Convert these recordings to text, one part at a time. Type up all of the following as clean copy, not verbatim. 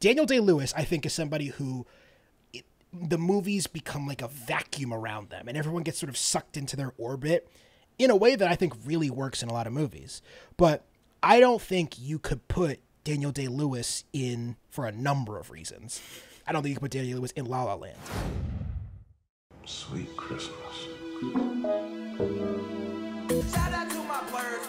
Daniel Day-Lewis, I think, is somebody who the movies become like a vacuum around them and everyone gets sort of sucked into their orbit in a way that I think really works in a lot of movies. But I don't think you could put Daniel Day-Lewis in for a number of reasons. I don't think you could put Daniel Day-Lewis in La La Land. Sweet Christmas. Shout out to my birds.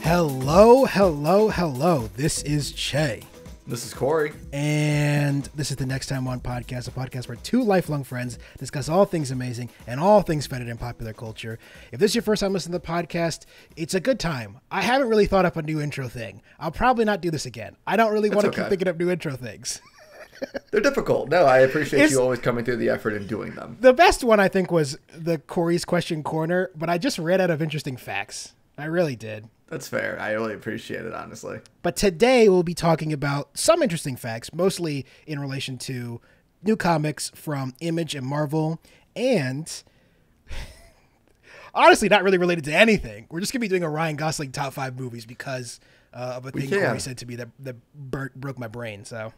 Hello, hello, hello. This is Che. This is Cory. And this is the Next Time On podcast, a podcast where two lifelong friends discuss all things amazing and all things fetid in popular culture. If this is your first time listening to the podcast, it's a good time. I haven't really thought up a new intro thing. I'll probably not do this again. I don't really want to keep thinking up new intro things. They're difficult. No, I appreciate you always coming through the effort and doing them. The best one, I think, was the Cory's Question Corner, but I just ran out of interesting facts. I really did. That's fair. I really appreciate it, honestly. But today we'll be talking about some interesting facts, mostly in relation to new comics from Image and Marvel, and honestly not really related to anything. We're just going to be doing a Ryan Gosling top 5 movies because of a thing Cory said to me that broke my brain. So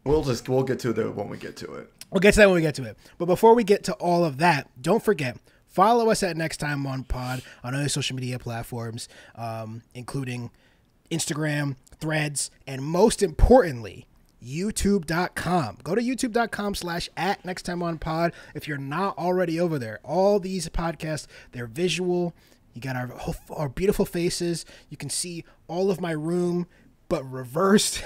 we'll get to it when we get to it. We'll get to that when we get to it. But before we get to all of that, don't forget, follow us at Next Time On Pod on other social media platforms, including Instagram, Threads, and most importantly, YouTube.com. Go to youtube.com/@NextTimeOnPod if you're not already over there. All these podcasts, they're visual. You got our beautiful faces. You can see all of my room, but reversed.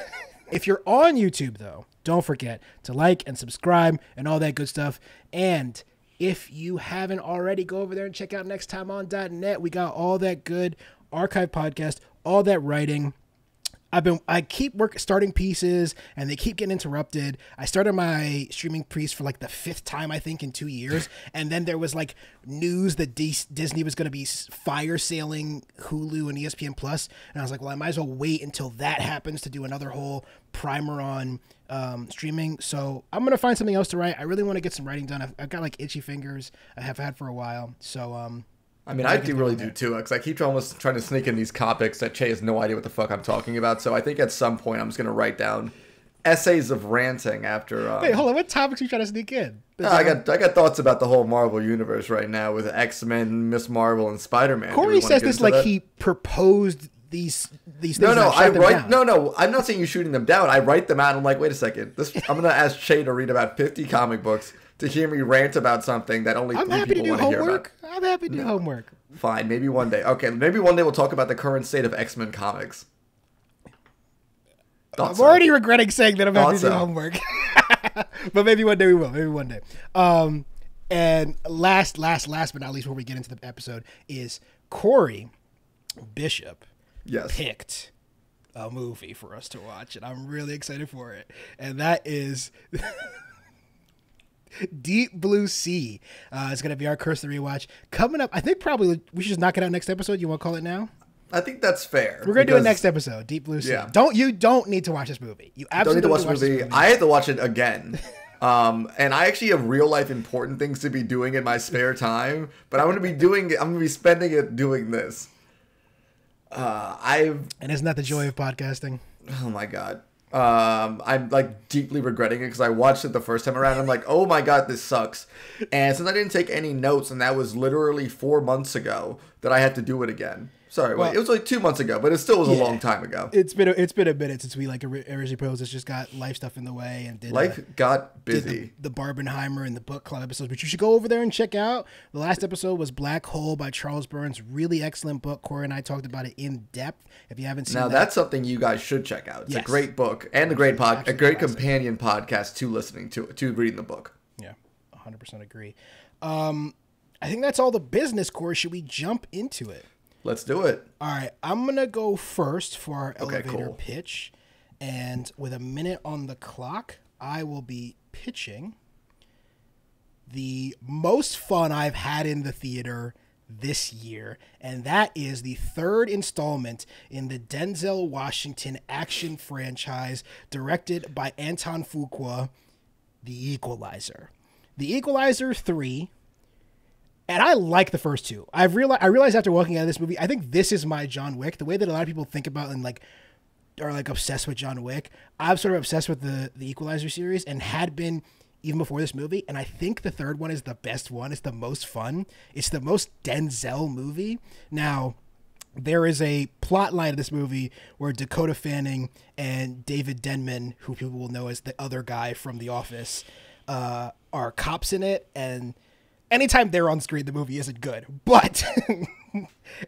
If you're on YouTube, though, don't forget to like and subscribe and all that good stuff. And if you haven't already, go over there and check out nexttimeon.net. We got all that good archive podcast, all that writing. I keep starting pieces and they keep getting interrupted. I started my streaming piece for like the 5th time, I think, in 2 years. And then there was like news that Disney was going to be fire sailing Hulu and ESPN Plus. And I was like, well, I might as well wait until that happens to do another whole primer on streaming. So I'm going to find something else to write. I really want to get some writing done. I've got like itchy fingers I have had for a while. So, I mean, I do really do too, because I keep almost trying to sneak in these topics that Che has no idea what the fuck I'm talking about. So I think at some point I'm just going to write down essays of ranting after. Wait, hold on. What topics are you trying to sneak in? I got thoughts about the whole Marvel universe right now with X-Men, Miss Marvel, and Spider-Man. Cory says this like he proposed these things. No, I'm not saying you're shooting them down. I write them out. And I'm like, wait a second. I'm going to ask Che to read about 50 comic books to hear me rant about something that only 3 people want to hear about. I'm happy to do homework. Fine, maybe one day. Okay, maybe one day we'll talk about the current state of X-Men comics. I'm already regretting saying that I'm happy to do homework. But maybe one day we will. Maybe one day. And last but not least, before we get into the episode, is Cory Bishop picked a movie for us to watch, and I'm really excited for it. And that is Deep Blue Sea. It's going to be our Curse the Rewatch. Coming up, I think probably we should just knock it out next episode. You want to call it now? I think that's fair. We're going to do it next episode, Deep Blue Sea. Yeah. You don't need to watch this movie. You absolutely don't need to watch this movie. I have to watch it again. And I actually have real life important things to be doing in my spare time, but I'm going to be spending it doing this. And isn't that the joy of podcasting? Oh my God. I'm like deeply regretting it because I watched it the first time around. I'm like, oh my God, this sucks. And since I didn't take any notes, and that was literally 4 months ago, that I had to do it again. Sorry, it was like 2 months ago, but it still was a long time ago. It's been a minute since we originally posed. It's just got life stuff in the way, and got busy. Did the Barbenheimer and the book club episodes, which you should go over there and check out. The last episode was Black Hole by Charles Burns. Really excellent book. Cory and I talked about it in depth. If you haven't seen now, that's something you guys should check out. It's a great book and a great companion podcast to listening to reading the book. Yeah, 100% agree. I think that's all the business, Cory. Should we jump into it? Let's do it. All right. I'm going to go first for our elevator pitch. And with a minute on the clock, I will be pitching the most fun I've had in the theater this year, and that is the third installment in the Denzel Washington action franchise directed by Anton Fuqua, The Equalizer. The Equalizer 3, and I like the first two. I realized after walking out of this movie, I think this is my John Wick. The way that a lot of people think about and like are like obsessed with John Wick, I'm sort of obsessed with the Equalizer series and had been even before this movie, and I think the third one is the best one. It's the most fun. It's the most Denzel movie. Now, there is a plot line of this movie where Dakota Fanning and David Denman, who people will know as the other guy from The Office, are cops in it, and anytime they're on screen, the movie isn't good. But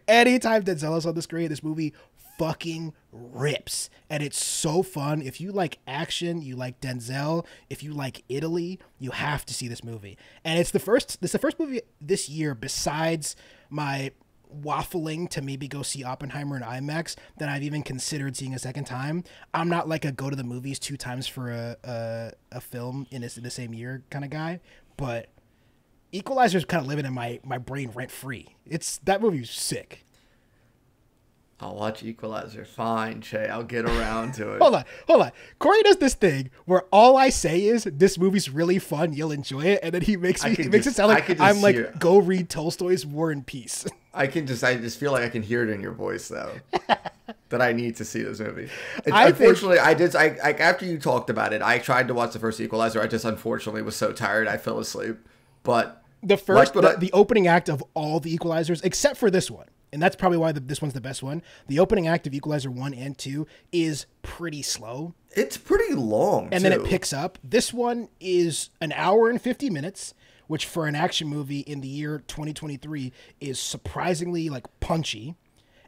anytime Denzel is on the screen, this movie fucking rips, and it's so fun. If you like action, you like Denzel, if you like Italy, you have to see this movie. And it's the first movie this year, besides my waffling to maybe go see Oppenheimer in IMAX, that I've even considered seeing a second time. I'm not like a go to the movies 2 times for a film in the same year kind of guy, but Equalizer's kind of living in my brain rent free. That movie's sick. I'll watch Equalizer. Fine, Che. I'll get around to it. Hold on. Corey does this thing where all I say is, this movie's really fun, you'll enjoy it, and then he makes it sound like I'm like, go read Tolstoy's War and Peace. I just feel like I can hear it in your voice, though, that I need to see this movie. Unfortunately, after you talked about it, I tried to watch the first Equalizer. I just unfortunately was so tired I fell asleep. But the opening act of all the Equalizers, except for this one, and that's probably why this one's the best one. The opening act of Equalizer 1 and 2 is pretty slow. It's pretty long, and then it picks up. This one is an hour and 50 minutes, which for an action movie in the year 2023 is surprisingly like punchy.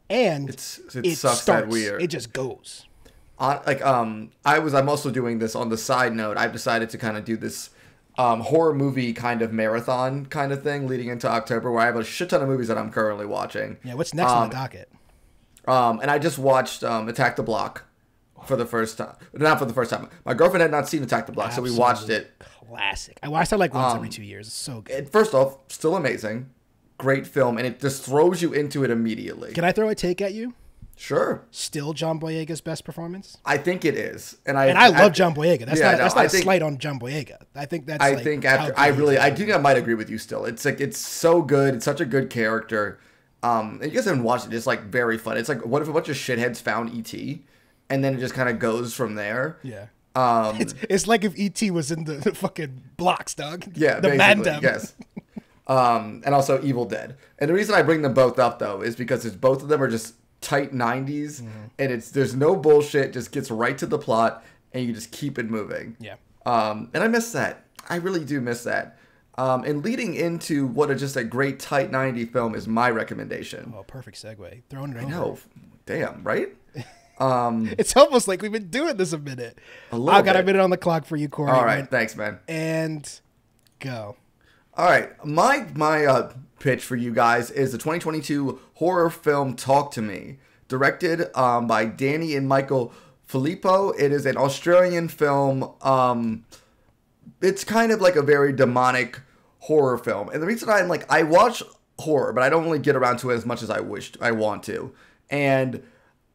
And it sucks that weird. It just goes. I'm also doing this on the side note. I've decided to kind of do this horror movie kind of marathon kind of thing leading into October, where I have a shit ton of movies that I'm currently watching. Yeah, what's next on the docket? And I just watched Attack the Block for the first time. Not for the first time. My girlfriend had not seen Attack the Block, Absolutely so we watched it. Classic. I watched it like once every 2 years. It's so good. First off, still amazing. Great film, and it just throws you into it immediately. Can I throw a take at you? Sure. Still John Boyega's best performance? I think it is. And I love John Boyega. That's not a slight on John Boyega. I think that's I think I might agree with you still. It's like it's so good. It's such a good character. And you guys haven't watched it. It's like very fun. It's like, what if a bunch of shitheads found E.T. and then it just kind of goes from there? Yeah. It's like if E.T. was in the fucking blocks, dog. Yeah, the Mandem. Yes. And also Evil Dead. And the reason I bring them both up though is because both of them are just tight 90s, and there's no bullshit, just gets right to the plot, and you just keep it moving. Yeah. And I miss that. I really do miss that. And leading into what is just a great tight 90 film is my recommendation. Oh, perfect segue. Throwing it over. I know. Damn, right? It's almost like we've been doing this a minute. I've got a minute on the clock for you, Corey. All right, thanks, man. And go. All right, my pitch for you guys is the 2022 horror film Talk to Me, directed by Danny and Michael Filippo. It is an Australian film. It's kind of like a very demonic horror film, and the reason I watch horror, but I don't really get around to it as much as I wished I want to. And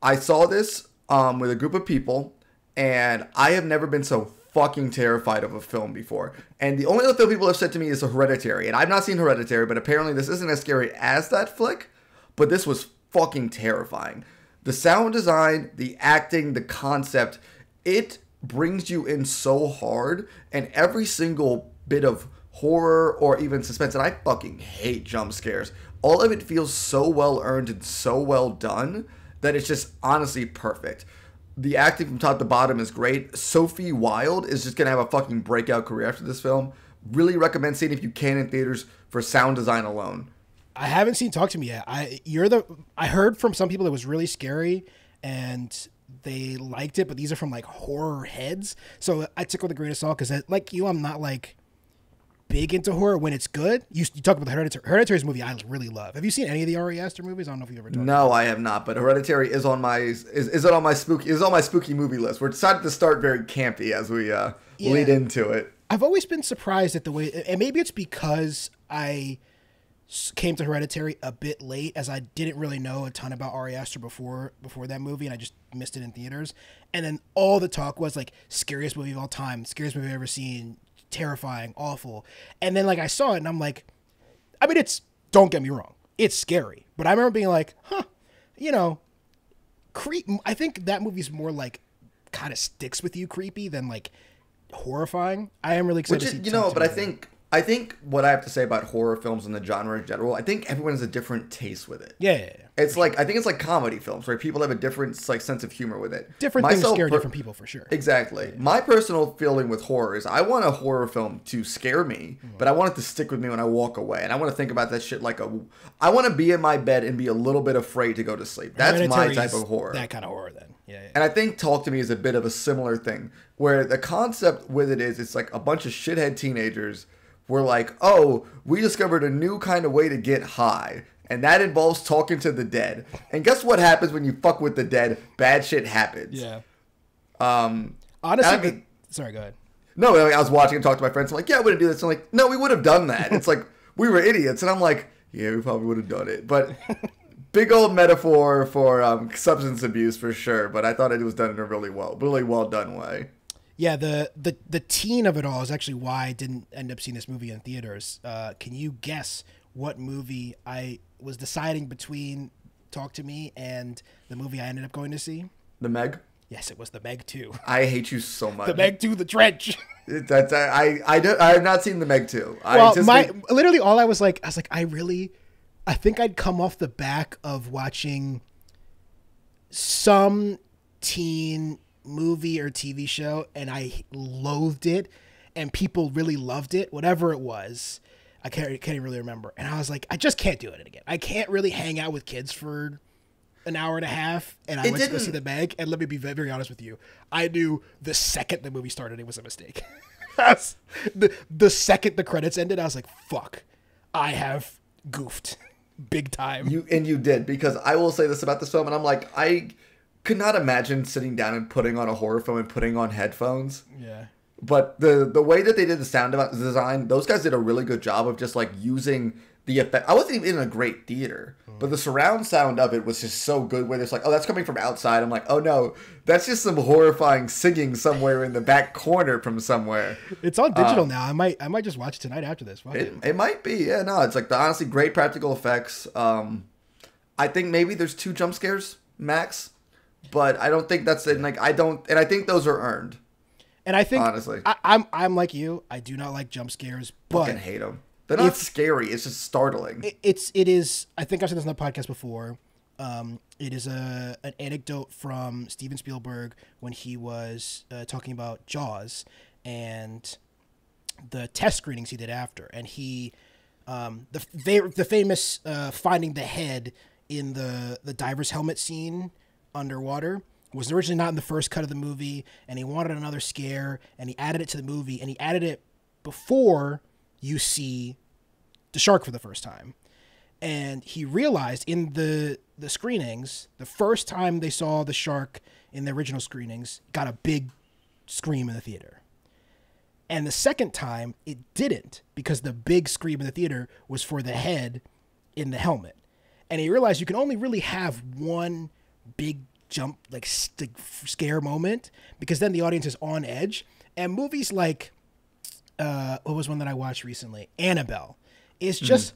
I saw this with a group of people, and I have never been so fucking terrified of a film before. And the only other film people have said to me is Hereditary, and I've not seen Hereditary, but apparently this isn't as scary as that flick, but this was fucking terrifying. The sound design, the acting, the concept, it brings you in so hard, and every single bit of horror or even suspense, and I fucking hate jump scares, all of it feels so well earned and so well done that it's just honestly perfect. The acting from top to bottom is great. Sophie Wilde is just going to have a fucking breakout career after this film. Really recommend seeing it if you can in theaters for sound design alone. I haven't seen Talk to Me yet. I heard from some people it was really scary and they liked it, but these are from like horror heads. So I took it with a grain of salt because like you, I'm not like big into horror when it's good. You talk about the Hereditary's movie I really love. Have you seen any of the Ari Aster movies? I don't know if you've ever talked about it. I have not, but Hereditary is on my spooky movie list. We're decided to start very campy as we lead into it. I've always been surprised at the way, and maybe it's because I came to Hereditary a bit late, as I didn't really know a ton about Ari Aster before that movie, and I just missed it in theaters. And then all the talk was like, scariest movie of all time, scariest movie I've ever seen, terrifying, awful. And then like I saw it and I'm like, I mean, don't get me wrong, it's scary, but I remember being like, you know, I think that movie's more like kind of sticks with you creepy than like horrifying. I am really excited to see. You know, but I think what I have to say about horror films and the genre in general, I think everyone has a different taste with it. Yeah. It's like, I think it's like comedy films, right? People have a different like sense of humor with it. Different things scare different people, for sure. Exactly. Yeah. My personal feeling with horror is I want a horror film to scare me, but I want it to stick with me when I walk away. And I want to think about that shit like I want to be in my bed and be a little bit afraid to go to sleep. That's my type of horror. That kind of horror then. Yeah. And I think Talk to Me is a bit of a similar thing, where the concept with it is it's like a bunch of shithead teenagers were like, oh, we discovered a new kind of way to get high. And that involves talking to the dead. And guess what happens when you fuck with the dead? Bad shit happens. Yeah. Honestly, sorry, go ahead. No, like, I was watching and talking to my friends. I'm like, yeah, I wouldn't do this. I'm like, no, we would have done that. It's like, we were idiots. And I'm like, yeah, we probably would have done it. But big old metaphor for substance abuse for sure. But I thought it was done in a really well done way. Yeah, the teen of it all is actually why I didn't end up seeing this movie in theaters. Can you guess what movie I was deciding between Talk to Me and the movie I ended up going to see? The Meg? Yes, it was The Meg 2. I hate you so much. The Meg 2, The Trench. I have not seen The Meg 2. Literally all I was like, I think I'd come off the back of watching some teen movie or TV show and I loathed it and people really loved it, whatever it was. I can't even really remember. And I was like, I just can't do it again. I can't really hang out with kids for an hour and a half. And I went to go see The Meg. And let me be very honest with you. I knew the second the movie started, it was a mistake. the second the credits ended, I was like, fuck, I have goofed big time. You did, because I will say this about this film. And I'm like, I could not imagine sitting down and putting on a horror film and putting on headphones. Yeah. But the way that they did the sound design, those guys did a really good job of just like using the effect. I wasn't even in a great theater, but the surround sound of it was just so good where it's like, oh, that's coming from outside. I'm like, oh no, that's just some horrifying singing somewhere in the back corner from somewhere. It's on digital now. I might just watch it tonight after this. It might be. Yeah, no, it's like honestly great practical effects. I think maybe there's 2 jump scares max, but I don't think that's it. Like I think those are earned. And I think honestly, I'm like you. I do not like jump scares, but I fucking hate them. They're not scary. It's just startling. It is. I think I've said this on the podcast before. It is an anecdote from Steven Spielberg when he was talking about Jaws and the test screenings he did after, and he the famous finding the head in the diver's helmet scene underwater was originally not in the first cut of the movie, and he wanted another scare, and he added it to the movie, and he added it before you see the shark for the first time. And he realized in the screenings, the first time they saw the shark in the original screenings, got a big scream in the theater. And the second time, it didn't, because the big scream in the theater was for the head in the helmet. And he realized you can only really have one big jump, like scare moment, because then the audience is on edge. And movies like what was one that I watched recently, Annabelle, is just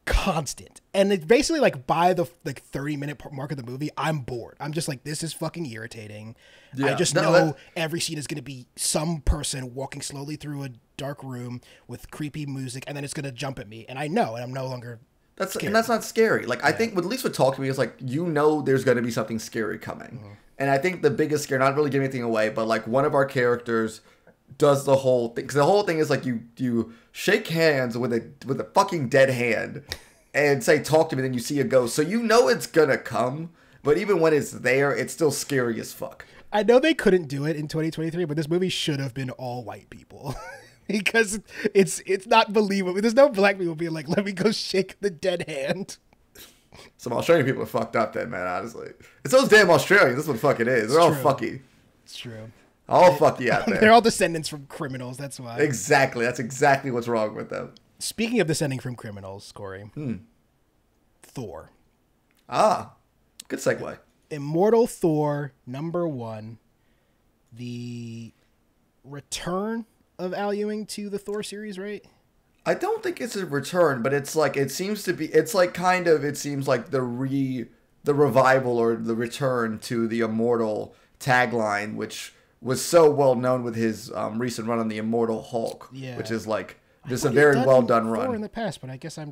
constant, and it's basically like by the 30-minute mark of the movie I'm bored. I'm just like, this is fucking irritating. I just know every scene is going to be some person walking slowly through a dark room with creepy music, and then it's going to jump at me, and I know, and I'm no longer scared. And that's not scary. Like I think at least what Talk to Me is like, you know there's going to be something scary coming. And I think the biggest scare, not really giving anything away, but like one of our characters does the whole thing, because the whole thing is like you shake hands with a fucking dead hand and say talk to me, then you see a ghost, so you know it's gonna come, but even when it's there, it's still scary as fuck. I know they couldn't do it in 2023, but this movie should have been all white people. Because it's not believable. There's no black people being like, let me go shake the dead hand. Some Australian people are fucked up then, man, honestly. It's those damn Australians. That's what the fuck it is. They're all fucky. It's true. All fucky out there. They're all descendants from criminals, that's why. Exactly. That's exactly what's wrong with them. Speaking of descending from criminals, Corey, Thor. Ah, good segue. Immortal Thor #1, the return of Al Ewing to the Thor series, right? I don't think it's a return, but it's like it seems to be. It's like kind of. It seems like the revival or the return to the Immortal tagline, which was so well known with his recent run on the Immortal Hulk, which is like just a very well done run. In the past, but I guess I'm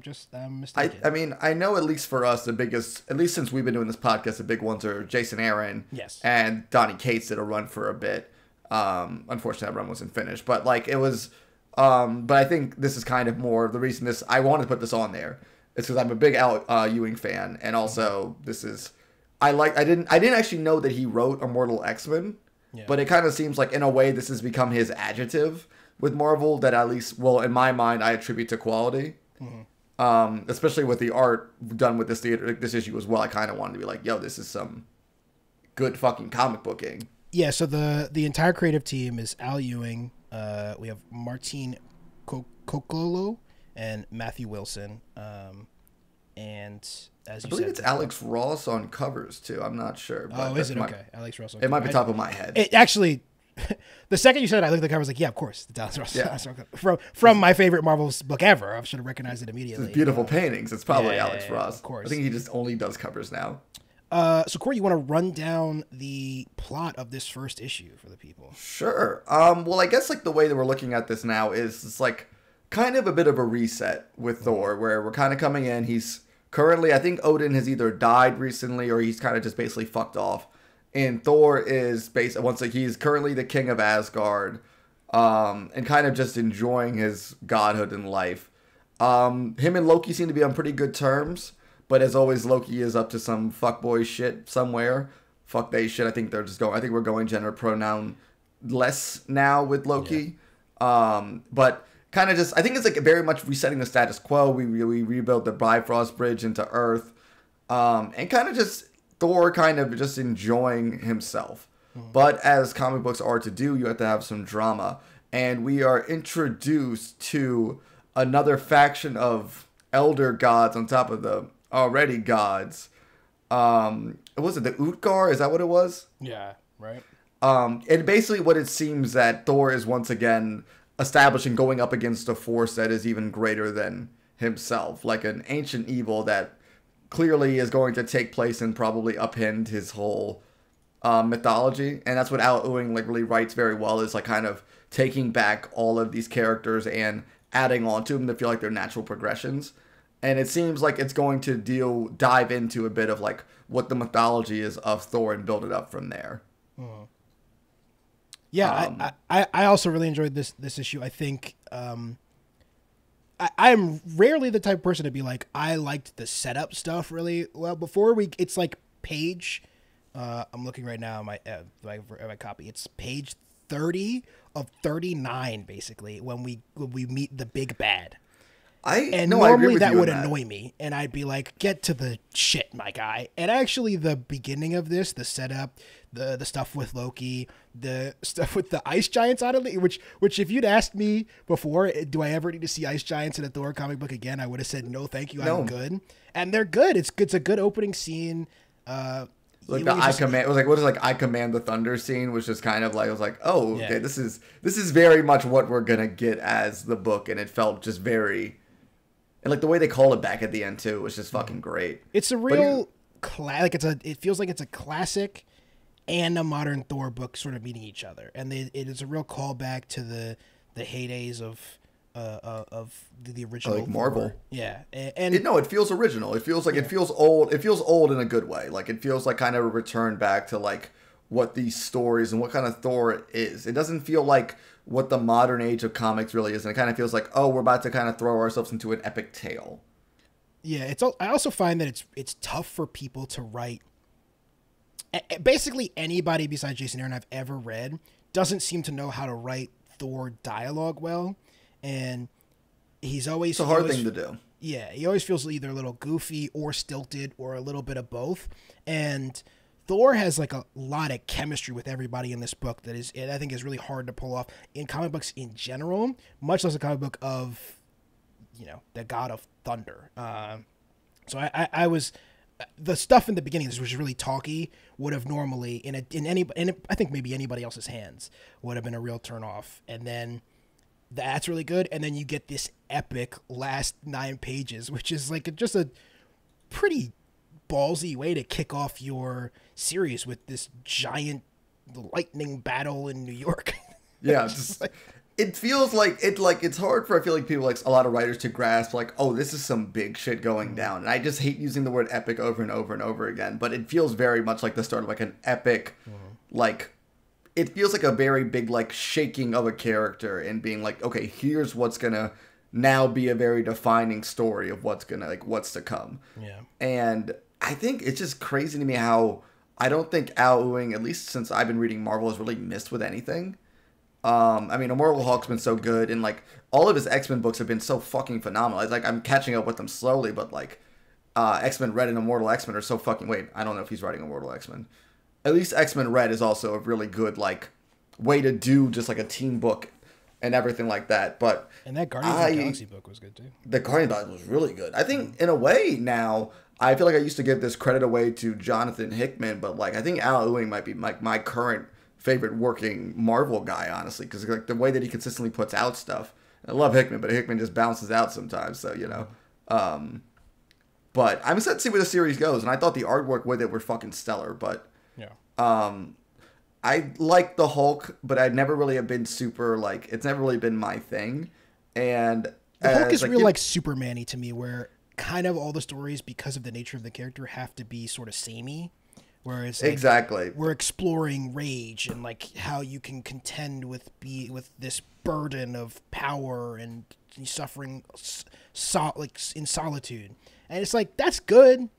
mistaken. I mean, I know at least for us, the biggest, at least since we've been doing this podcast, the big ones are Jason Aaron, and Donnie Cates did a run for a bit. Unfortunately, that run wasn't finished, but like it was. But I think this is kind of more the reason I wanted to put this on there. It's because I'm a big Al Ewing fan, and also this is I didn't actually know that he wrote Immortal X-Men, but it kind of seems like in a way this has become his adjective with Marvel that at least, well, in my mind, I attribute to quality. Especially with the art done with this issue as well. I kind of wanted to be like, yo, this is some good fucking comic booking. Yeah. So the entire creative team is Al Ewing. We have Martin Coccolo and Matthew Wilson. And as you I believe said, it's Alex Ross on covers too. I'm not sure. But is it? Okay. Alex Ross. It might be top of my head. It actually, the second you said it, I looked at the cover, I was like, yeah, of course. The Alex Ross. Yeah. From my favorite Marvel's book ever. I should have recognized it immediately. It's beautiful paintings. It's probably Alex Ross. Of course. I think he just only does covers now. So Corey, you want to run down the plot of this first issue for the people? Sure. Well, I guess like the way that we're looking at this now is it's like kind of a bit of a reset with Thor, where we're kind of coming in. He's currently, I think Odin has either died recently or he's kind of just basically fucked off. And Thor is he's currently the king of Asgard, and kind of just enjoying his godhood in life. Him and Loki seem to be on pretty good terms. But as always, Loki is up to some fuckboy shit somewhere. Fuck they shit. I think we're going gender pronoun less now with Loki. Yeah. But kind of just, I think it's like very much resetting the status quo. We rebuild the Bifrost Bridge into Earth. And kind of just Thor kind of just enjoying himself. But as comic books are to do, you have to have some drama. And we are introduced to another faction of elder gods on top of the already gods. Was it the Utgar? Is that what it was? Yeah, right. And basically what it seems that Thor is once again establishing, going up against a force that is even greater than himself, like an ancient evil that clearly is going to take place and probably upend his whole mythology. And that's what Al Ewing like really writes very well, is like kind of taking back all of these characters and adding on to them to feel like they're natural progressions. And it seems like it's going to dive into a bit of like what the mythology is of Thor and build it up from there. Yeah, I also really enjoyed this issue. I think I'm rarely the type of person to be like, I liked the setup stuff really well. It's like page. I'm looking right now at my copy. It's page 30 of 39 basically when we meet the big bad. Normally that would annoy me, and I'd be like, "Get to the shit, my guy." And actually, the beginning of this, the setup, the stuff with Loki, the stuff with the ice giants out of it, which if you'd asked me before, do I ever need to see ice giants in a Thor comic book again, I would have said no, thank you, I'm good. And they're good. It's a good opening scene. Like the I command the thunder scene, which is kind of like, I was like, oh, okay, this is very much what we're gonna get as the book, and it felt just very. And like the way they call it back at the end too was just fucking great. It's a real it feels like it's a classic and a modern Thor book sort of meeting each other, and it is a real callback to the heydays of the original like Marvel. Yeah, it feels original. It feels like it feels old. It feels old in a good way. Like it feels like kind of a return back to like what these stories and what kind of Thor is. It doesn't feel like what the modern age of comics really is, and it kind of feels like, oh, we're about to kind of throw ourselves into an epic tale. Yeah, I also find that it's tough for people to write. Basically, anybody besides Jason Aaron I've ever read doesn't seem to know how to write Thor dialogue well, and it's a hard thing to do. Yeah, he always feels either a little goofy or stilted or a little bit of both, and Thor has like a lot of chemistry with everybody in this book that I think is really hard to pull off in comic books in general, much less a comic book of the god of thunder. So I was the stuff in the beginning, which was really talky, would have normally I think maybe anybody else's hands would have been a real turn off, and then that's really good, and then you get this epic last 9 pages, which is like just a pretty ballsy way to kick off your series with this giant lightning battle in New York. Yeah, it feels like it's hard for, I feel like, people, like a lot of writers, to grasp like, oh, this is some big shit going down. And I just hate using the word epic over and over and over again, but it feels very much like the start of like an epic, like it feels like a very big like shaking of a character and being like, okay, here's what's gonna now be a very defining story of what's to come. Yeah. And I think it's just crazy to me how I don't think Al Ewing, at least since I've been reading Marvel, has really missed with anything. I mean, Immortal Hulk's been so good, and like all of his X-Men books have been so fucking phenomenal. It's like I'm catching up with them slowly, but like X-Men Red and Immortal X-Men are so fucking. Wait, I don't know if he's writing Immortal X-Men. At least X-Men Red is also a really good like way to do just like a team book and everything like that. But that Guardians of the Galaxy book was good too. The Guardians of the Galaxy was really good. I think in a way now I feel like I used to give this credit away to Jonathan Hickman, but like I think Al Ewing might be like my current favorite working Marvel guy, honestly, because like the way that he consistently puts out stuff. I love Hickman, but Hickman just bounces out sometimes, so but I'm excited to see where the series goes, and I thought the artwork with it were fucking stellar. But I like the Hulk, but I've never really have been super like, it's never really been my thing. And the Hulk is like, real like Superman-y to me, where kind of all the stories, because of the nature of the character, have to be sort of samey. Where it's like, exactly, we're exploring rage and like how you can contend with this burden of power and suffering, like in solitude, and it's like that's good,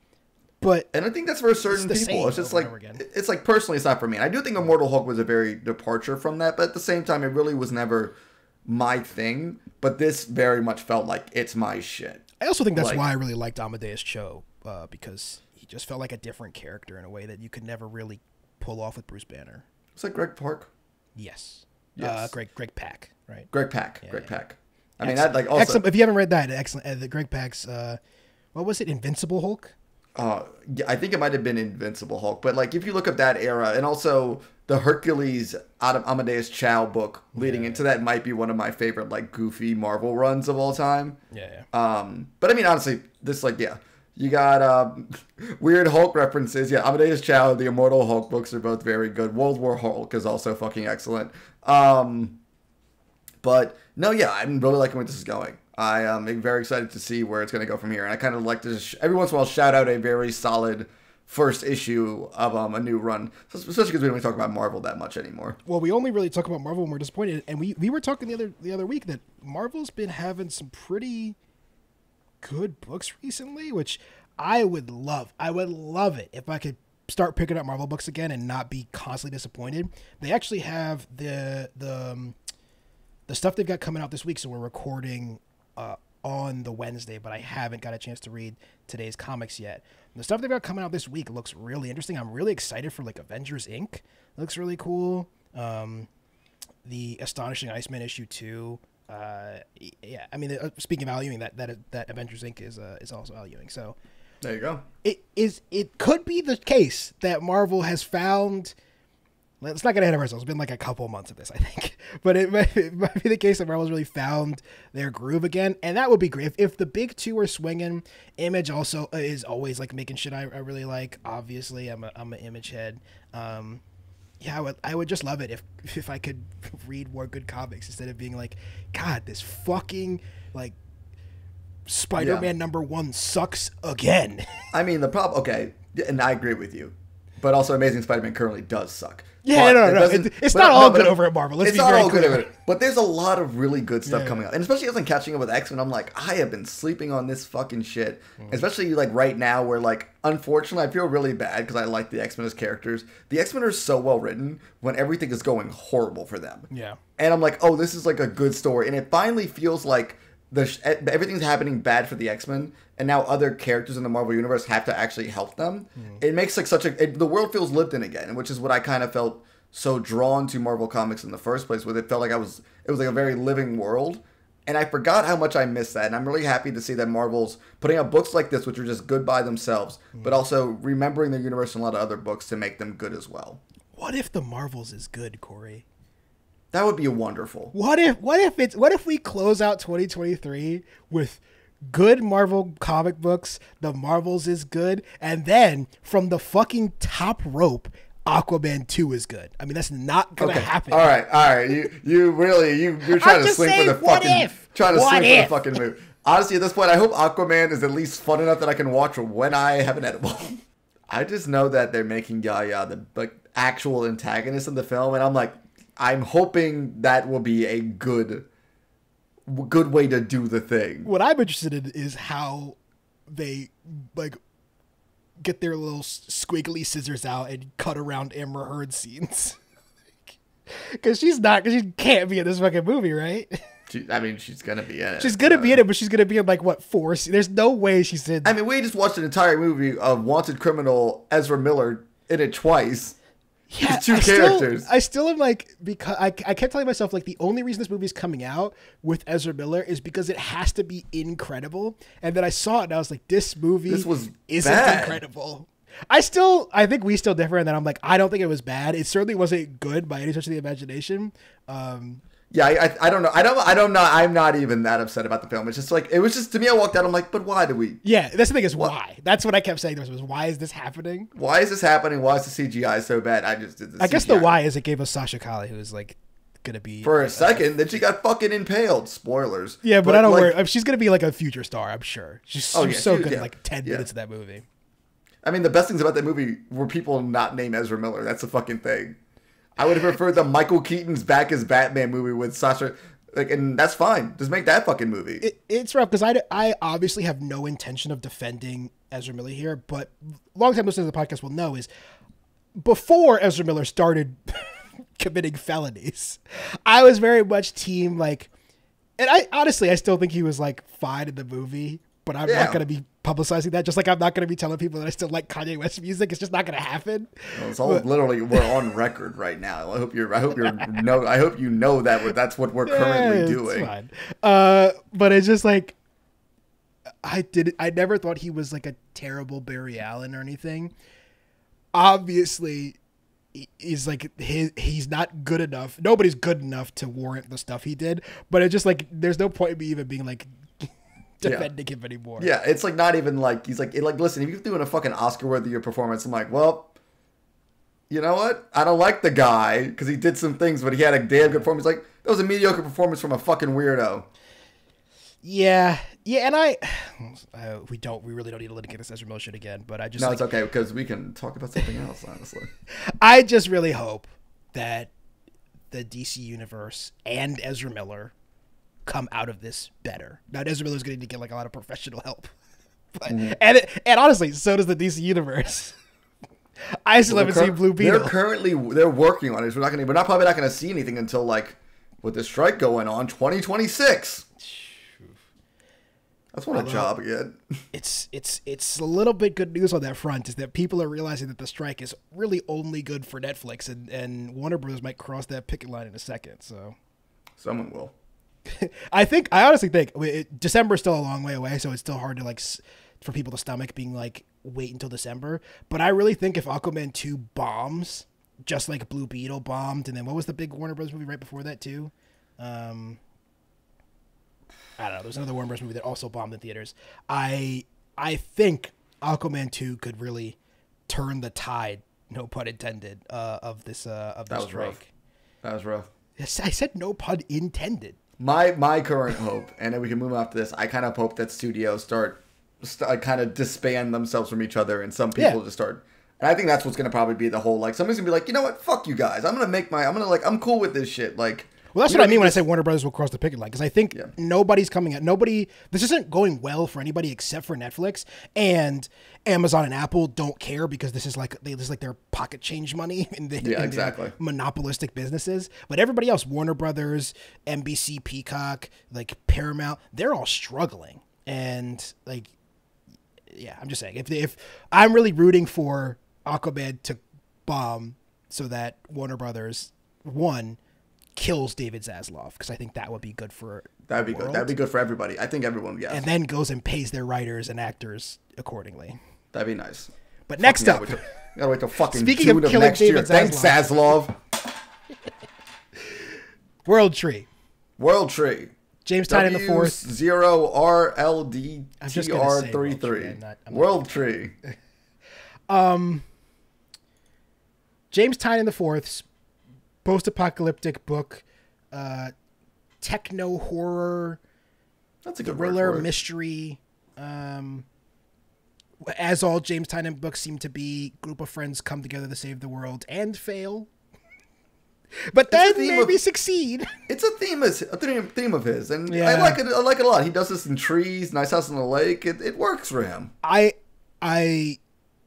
and I think that's for certain people. It's just like it's like personally, it's not for me. And I do think Immortal Hulk was a very departure from that, but at the same time, it really was never my thing. But this very much felt like it's my shit. I also think that's why I really liked Amadeus Cho, because he just felt like a different character in a way that you could never really pull off with Bruce Banner. It's like Greg Park. Yes. Greg Pak, right? Greg Pak. Yeah, Greg yeah. Pak. I mean, that like also. Excellent. If you haven't read that, excellent. The Greg Pak's, what was it? Invincible Hulk. Yeah, I think it might have been Invincible Hulk, but like if you look up that era, and also the Hercules out of Amadeus Cho book leading into that might be one of my favorite like goofy Marvel runs of all time. Yeah. But I mean, honestly, this like you got weird Hulk references. Yeah, Amadeus Cho, the Immortal Hulk books are both very good. World War Hulk is also fucking excellent. But no, yeah, I'm really liking where this is going. I am very excited to see where it's going to go from here. And I kind of like to just, every once in a while shout out a very solid first issue of a new run, especially because we don't really talk about Marvel that much anymore. Well, we only really talk about Marvel when we're disappointed. And we were talking the other week that Marvel's been having some pretty good books recently, which I would love. I would love it if I could start picking up Marvel books again and not be constantly disappointed. They actually have the stuff they've got coming out this week. So we're recording on the Wednesday, but I haven't got a chance to read today's comics yet. And the stuff they've got coming out this week looks really interesting. I'm really excited for like Avengers Inc. It looks really cool. The Astonishing Iceman issue 2. Yeah, I mean, speaking of Al Ewing, that Avengers Inc. is also Al Ewing. So there you go. It could be the case that Marvel has found. Let's not get ahead of ourselves. It's been like a couple months of this, I think, but it might be the case that Marvel's really found their groove again, and that would be great if the big two are swinging. Image also is always like making shit I really like. Obviously, I'm an Image head. Yeah, I would just love it if I could read more good comics instead of being like, God, this fucking like Spider-Man #1 sucks again. I mean, the problem. Okay, and I agree with you, but also Amazing Spider-Man currently does suck. Yeah, no. It's not all good over at Marvel. Let's be very clear. But there's a lot of really good stuff coming out. And especially as I'm catching up with X-Men, I'm like, I have been sleeping on this fucking shit. Especially like right now where like, unfortunately, I feel really bad because I like the X-Men as characters. The X-Men are so well written when everything is going horrible for them. Yeah. And I'm like, oh, this is like a good story. And it finally feels like everything's happening bad for the X-Men, and now other characters in the Marvel Universe have to actually help them. It makes like the world feels lived in again, which is what I kind of felt so drawn to Marvel Comics in the first place, where it felt like it was like a very living world. And I forgot how much I missed that. And I'm really happy to see that Marvel's putting out books like this, which are just good by themselves, but also remembering the universe and a lot of other books to make them good as well. What if the Marvels is good, Corey? That would be wonderful. What if we close out 2023 with good Marvel comic books, the Marvels is good, and then from the fucking top rope, Aquaman 2 is good. I mean, that's not gonna happen. All right. You're trying to swing for the fucking movie. Honestly, at this point, I hope Aquaman is at least fun enough that I can watch when I have an edible. I just know that they're making Yaya the actual antagonist in the film, and I'm hoping that will be a good way to do the thing. What I'm interested in is how they get their little squiggly scissors out and cut around Amber Heard scenes. Because she can't be in this fucking movie, right? She's gonna be in it. She's gonna be in it, but she's gonna be in 4 scenes. There's no way she's in. We just watched an entire movie of wanted criminal Ezra Miller in it twice. Yeah, two characters. I still am because I kept telling myself the only reason this movie is coming out with Ezra Miller is because it has to be incredible. And then I saw it and I was like, this movie isn't bad. Incredible. I think we still differ in that I'm I don't think it was bad. It certainly wasn't good by any stretch of the imagination. Yeah, I don't know. I don't know. I'm not even that upset about the film. It's just it was just, to me, I walked out, I'm like, but why do we? Yeah, that's the thing is why. That's what I kept saying. Was why is this happening? Why is this happening? Why is the CGI so bad? I guess the why is it gave us Sasha Calle, who is gonna be for a second. Then she got fucking impaled. Spoilers. Yeah, but I don't worry. She's gonna be a future star. I'm sure. She's so good in 10 minutes of that movie. The best things about that movie were people not named Ezra Miller. That's the fucking thing. I would have preferred the Michael Keaton's Back as Batman movie with Sasha, and that's fine. Just make that fucking movie. It's rough because I obviously have no intention of defending Ezra Miller here, but long-time listeners to the podcast will know is before Ezra Miller started committing felonies, I was very much team and I still think he was fine in the movie, but I'm not going to be publicizing that. Just I'm not going to be telling people that I still like Kanye West music. It's just not going to happen. Well, it's all literally, we're on record right now. I hope you know that that's what we're currently doing. It's fine. But it's just I never thought he was a terrible Barry Allen or anything. Obviously, he's not good enough. Nobody's good enough to warrant the stuff he did. But it's just there's no point in me even being defending him anymore. Yeah, it's not even he's listen, if you're doing a fucking Oscar-worthy performance, I'm well, you know what? I don't like the guy because he did some things, but he had a damn good performance. That was a mediocre performance from a fucking weirdo. Yeah, and we really don't need to litigate this Ezra Miller shit again, but I just... No, it's okay, because we can talk about something else, honestly. I just really hope that the DC Universe and Ezra Miller come out of this better. Now, Ezra Miller's going to get a lot of professional help. But, and honestly, so does the DC Universe. I still haven't seen Blue Beetle. They're working on it. We're probably not going to see anything until with the strike going on, 2026. That's what a job again. It's a little bit good news on that front is that people are realizing that the strike is really only good for Netflix, and Warner Bros. Might cross that picket line in a second. So someone will. I honestly think December is still a long way away, so it's still hard to for people to stomach being wait until December. But I really think if Aquaman 2 bombs, just like Blue Beetle bombed, and then what was the big Warner Bros. Movie right before that too? I don't know. There's another Warner Bros. Movie that also bombed in theaters. I think Aquaman 2 could really turn the tide, no pun intended, of this strike. Rough. That was rough. Yes, I said no pun intended. My current hope, and then we can move after this, I kind of hope that studios start kind of disband themselves from each other, and some people just start. And I think that's what's going to probably be the whole, somebody's going to be you know what, fuck you guys. I'm cool with this shit. Well, that's what I mean when I say Warner Brothers will cross the picket line, because I think nobody's coming out. This isn't going well for anybody except for Netflix, and Amazon and Apple don't care because this is their pocket change money in their monopolistic businesses. But everybody else, Warner Brothers, NBC, Peacock, Paramount, they're all struggling. And I'm just saying, if I'm really rooting for Aquaman to bomb so that Warner Brothers, one, kills David Zaslav, because I think that would be good for That'd be the good. world. That'd be good for everybody. I think everyone, yes. And then goes and pays their writers and actors accordingly. That'd be nice. But next up, gotta wait till fucking speaking June of of killing next year. David Thanks, Zaslav. World Tree. World Tree. James Tynion the Fourth. W0RLDTR33. World Tree. James Tynion the Fourth's post-apocalyptic book, techno horror, That's a good thriller word for it. mystery. As all James Tynion books seem to be, group of friends come together to save the world and fail, but then maybe succeed. It's a theme of his, and Yeah. I like it. I like it a lot. He does this in trees, Nice House on the Lake. It works for him. I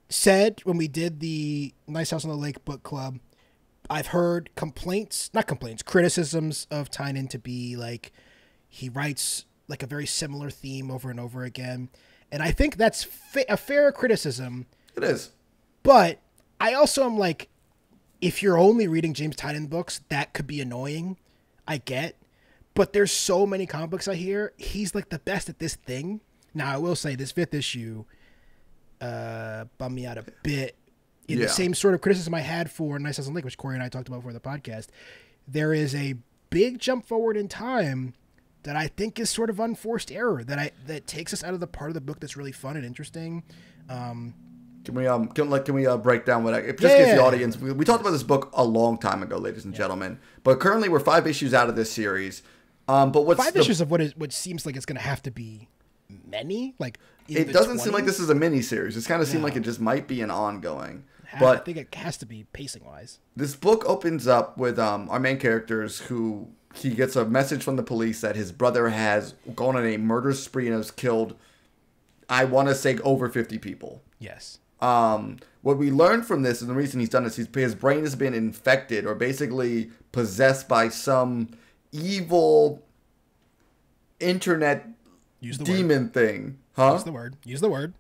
said when we did the Nice House on the Lake book club, I've heard criticisms of Tynion to be like he writes like a very similar theme over and over again. And I think that's a fair criticism. It is. But I also am like, if you're only reading James Tynion books, that could be annoying. I get. But there's so many comic books I hear. He's like the best at this thing. Now, I will say this 5th issue bummed me out a bit. In the same sort of criticism I had for Nice House on the Lake, which Cory and I talked about before the podcast, there is a big jump forward in time that I think is sort of unforced error that takes us out of the part of the book that's really fun and interesting. Can we break down what it just gives the audience? We talked about this book a long time ago, ladies and gentlemen, but currently we're 5 issues out of this series. But what's 5 issues of what seems like it's going to have to be many? Like it doesn't seem like this is a mini series. It's kind of seemed like it just might be an ongoing. But I think it has to be pacing wise. This book opens up with our main characters who he gets a message from the police that his brother has gone on a murder spree and has killed, I want to say, over 50 people. Yes. What we learned from this, and the reason he's done this, his brain has been infected or basically possessed by some evil internet demon thing. Huh? Use the word.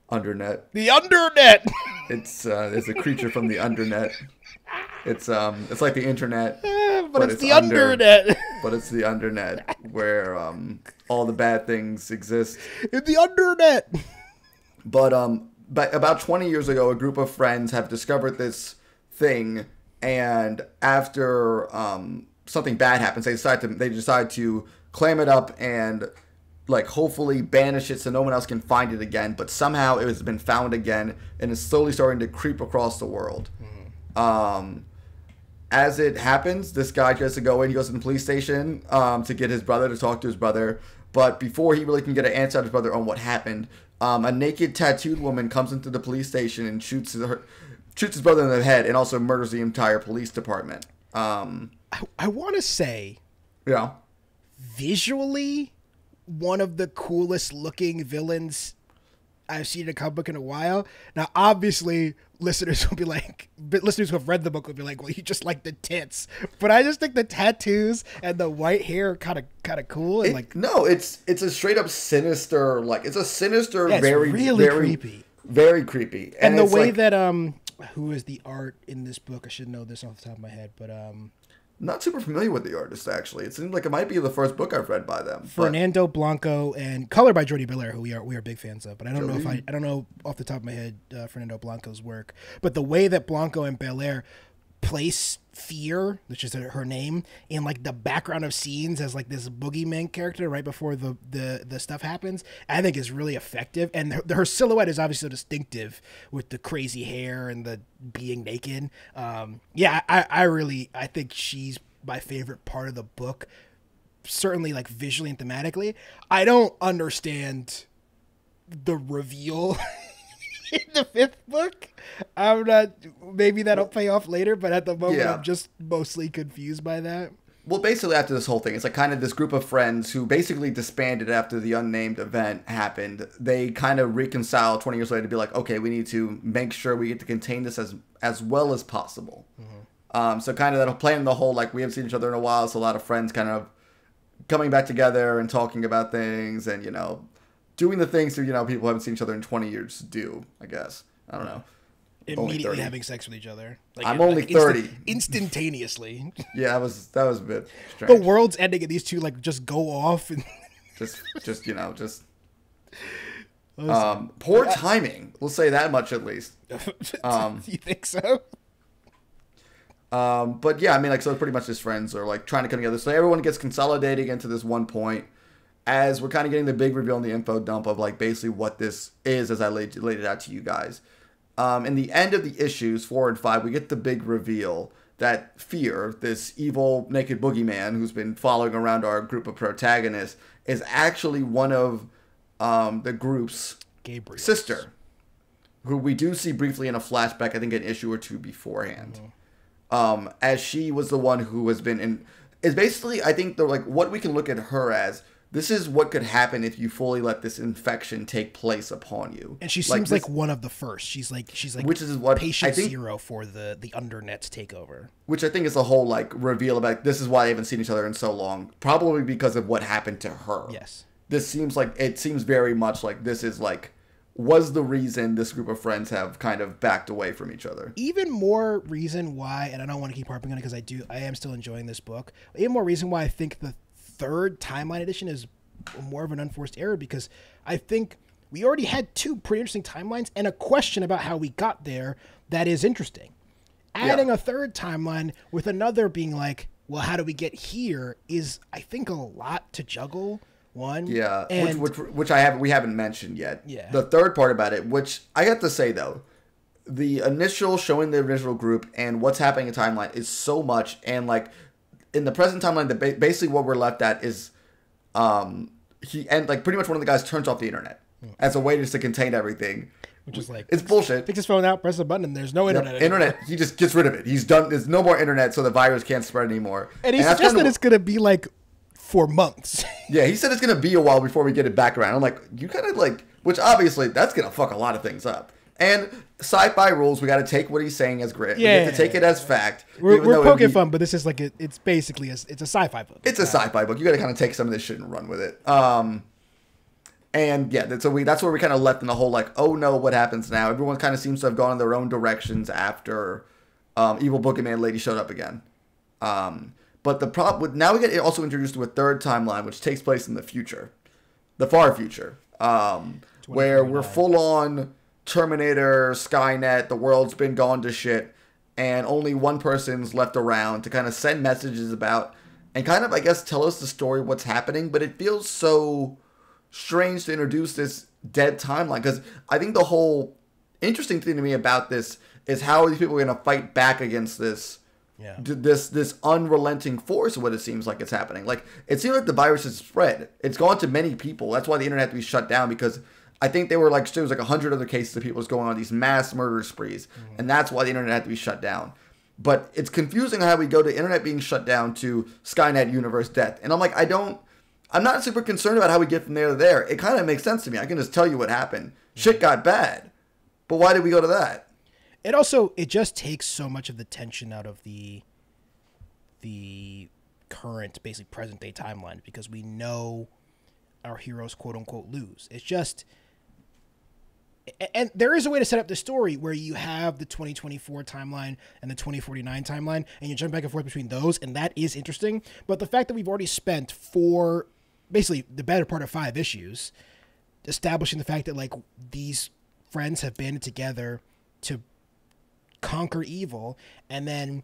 Undernet. The Undernet. It's a creature from the Undernet. It's like the internet, but it's the Undernet. But it's the Undernet where all the bad things exist. In the Undernet. But about 20 years ago, a group of friends have discovered this thing, and after something bad happens, they decide to clam it up and like hopefully banish it so no one else can find it again. But somehow it has been found again and is slowly starting to creep across the world. As it happens, this guy tries to go in. He goes to the police station to get his brother, to talk to his brother. But before he really can get an answer out of his brother on what happened, a naked tattooed woman comes into the police station and shoots his brother in the head and also murders the entire police department. I want to say, yeah, visually, one of the coolest looking villains I've seen in a comic book in a while. Now, obviously, listeners who have read the book will be like, well, you just like the tits. But I just think the tattoos and the white hair are kind of cool. And it's a straight up sinister, very, really very creepy. Very creepy. And the way that, who is the art in this book? I should know this off the top of my head, but, not super familiar with the artist, actually. It seems like it might be the first book I've read by them. Fernando Blanco, and color by Jordi Belair, who we are big fans of. But I don't know I don't know off the top of my head Fernando Blanco's work. But the way that Blanco and Belair place fear, which is her name, in like the background of scenes as like this boogeyman character right before the stuff happens, I think is really effective. And her silhouette is obviously so distinctive with the crazy hair and the being naked. I think she's my favorite part of the book, certainly like visually and thematically. I don't understand the reveal in the 5th book. I'm not, maybe that'll pay off later, but at the moment I'm just mostly confused by that. Well, basically after this whole thing, it's like kind of this group of friends who basically disbanded after the unnamed event happened. They kind of reconcile 20 years later to be like, okay, we need to make sure we get to contain this as well as possible. So kind of that playing the whole, like, we haven't seen each other in a while, so a lot of friends kind of coming back together and talking about things and, doing the things that, people haven't seen each other in 20 years do, I guess. I don't know. immediately 30. having sex with each other. Like, I'm only 30. Instantaneously. Yeah, that was a bit strange. The world's ending and these two like just go off and just poor timing. We'll say that much at least. You think so? But yeah, I mean, like, so pretty much his friends are like trying to come together. So everyone gets consolidating into this one point as we're kind of getting the big reveal in the info dump of like basically what this is as I laid it out to you guys. In the end of the issues 4 and 5, we get the big reveal that Fear, this evil naked boogeyman who's been following around our group of protagonists, is actually one of the group's Gabriel's sister, who we do see briefly in a flashback, I think an issue or two beforehand. As she was the one who has been in, is basically, I think, like what we can look at her as. This is what could happen if you fully let this infection take place upon you. And she seems like one of the first. She's like which is what patient I think, zero for the Undernet's takeover. Which I think is the whole like reveal about this is why they haven't seen each other in so long. Probably because of what happened to her. Yes. This seems like it seems very much like this is like was the reason this group of friends have kind of backed away from each other. Even more reason why, and I don't want to keep harping on it because I am still enjoying this book. Even more reason why I think the third timeline edition is more of an unforced error, because I think we already had 2 pretty interesting timelines and a question about how we got there that is interesting. Adding a third timeline with another being like, well, how do we get here is, I think, a lot to juggle. One. Yeah, and which we haven't mentioned yet. Yeah. The third part about it, which I have to say though, the initial showing the original group and what's happening in timeline is so much, and like in the present timeline, basically what we're left at is, pretty much one of the guys turns off the internet as a way just to contain everything. Which is like, it's bullshit. Pick his phone out, press a button, and there's no internet. Internet, he just gets rid of it. He's done. There's no more internet, so the virus can't spread anymore. And he suggests that it's going to be like for months. Yeah, he said it's going to be a while before we get it back around. I'm like, you kind of like, which obviously that's going to fuck a lot of things up. And sci-fi rules, we got to take what he's saying as grit. Yeah, we have to take it as fact. We're poking fun, but this is like it's basically it's a sci-fi book. It's a sci-fi book. You got to kind of take some of this shit and run with it. And yeah, that's where we kind of left in the whole like, oh no, what happens now? Everyone kind of seems to have gone in their own directions after evil boogeyman lady showed up again. But the problem with now we get also introduced to a third timeline, which takes place in the future, the far future, where we're full on Terminator, Skynet, the world's been gone to shit, and only one person's left around to kind of send messages about and kind of, I guess, tell us the story of what's happening. But it feels so strange to introduce this dead timeline, because I think the whole interesting thing to me about this is how these people are going to fight back against this. Yeah. This unrelenting force, what it seems like it's happening. Like, it seems like the virus has spread. It's gone to many people. That's why the internet had to be shut down, because I think there was like 100 other cases of people going on these mass murder sprees. Mm-hmm. And that's why the internet had to be shut down. But it's confusing how we go to internet being shut down to Skynet universe death. And I'm like, I'm not super concerned about how we get from there to there. It kind of makes sense to me. I can just tell you what happened. Mm-hmm. Shit got bad. But why did we go to that? It just takes so much of the tension out of the current, basically present day timeline, because we know our heroes quote unquote lose. It's just, and there is a way to set up the story where you have the 2024 timeline and the 2049 timeline, and you jump back and forth between those, and that is interesting. But the fact that we've already spent basically the better part of 5 issues establishing the fact that like these friends have banded together to conquer evil, and then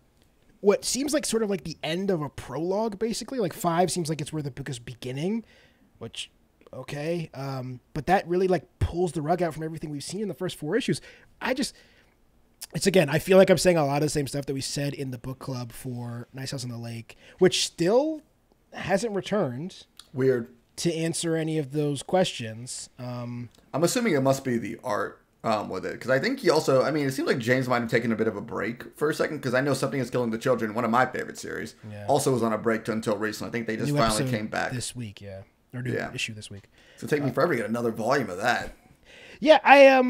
what seems like sort of like the end of a prologue, basically like 5 seems like it's where the book is beginning, which okay, but that really like pulls the rug out from everything we've seen in the first 4 issues. It's again, I feel like I'm saying a lot of the same stuff that we said in the book club for Nice House on the Lake, which still hasn't returned weird to answer any of those questions. I'm assuming it must be the art with it, because I think he also, it seems like James might have taken a bit of a break for a second, because I know Something is Killing the Children, one of my favorite series, also was on a break until recently. I think they just finally came back this week, or new issue this week. So take me forever to get another volume of that. Yeah,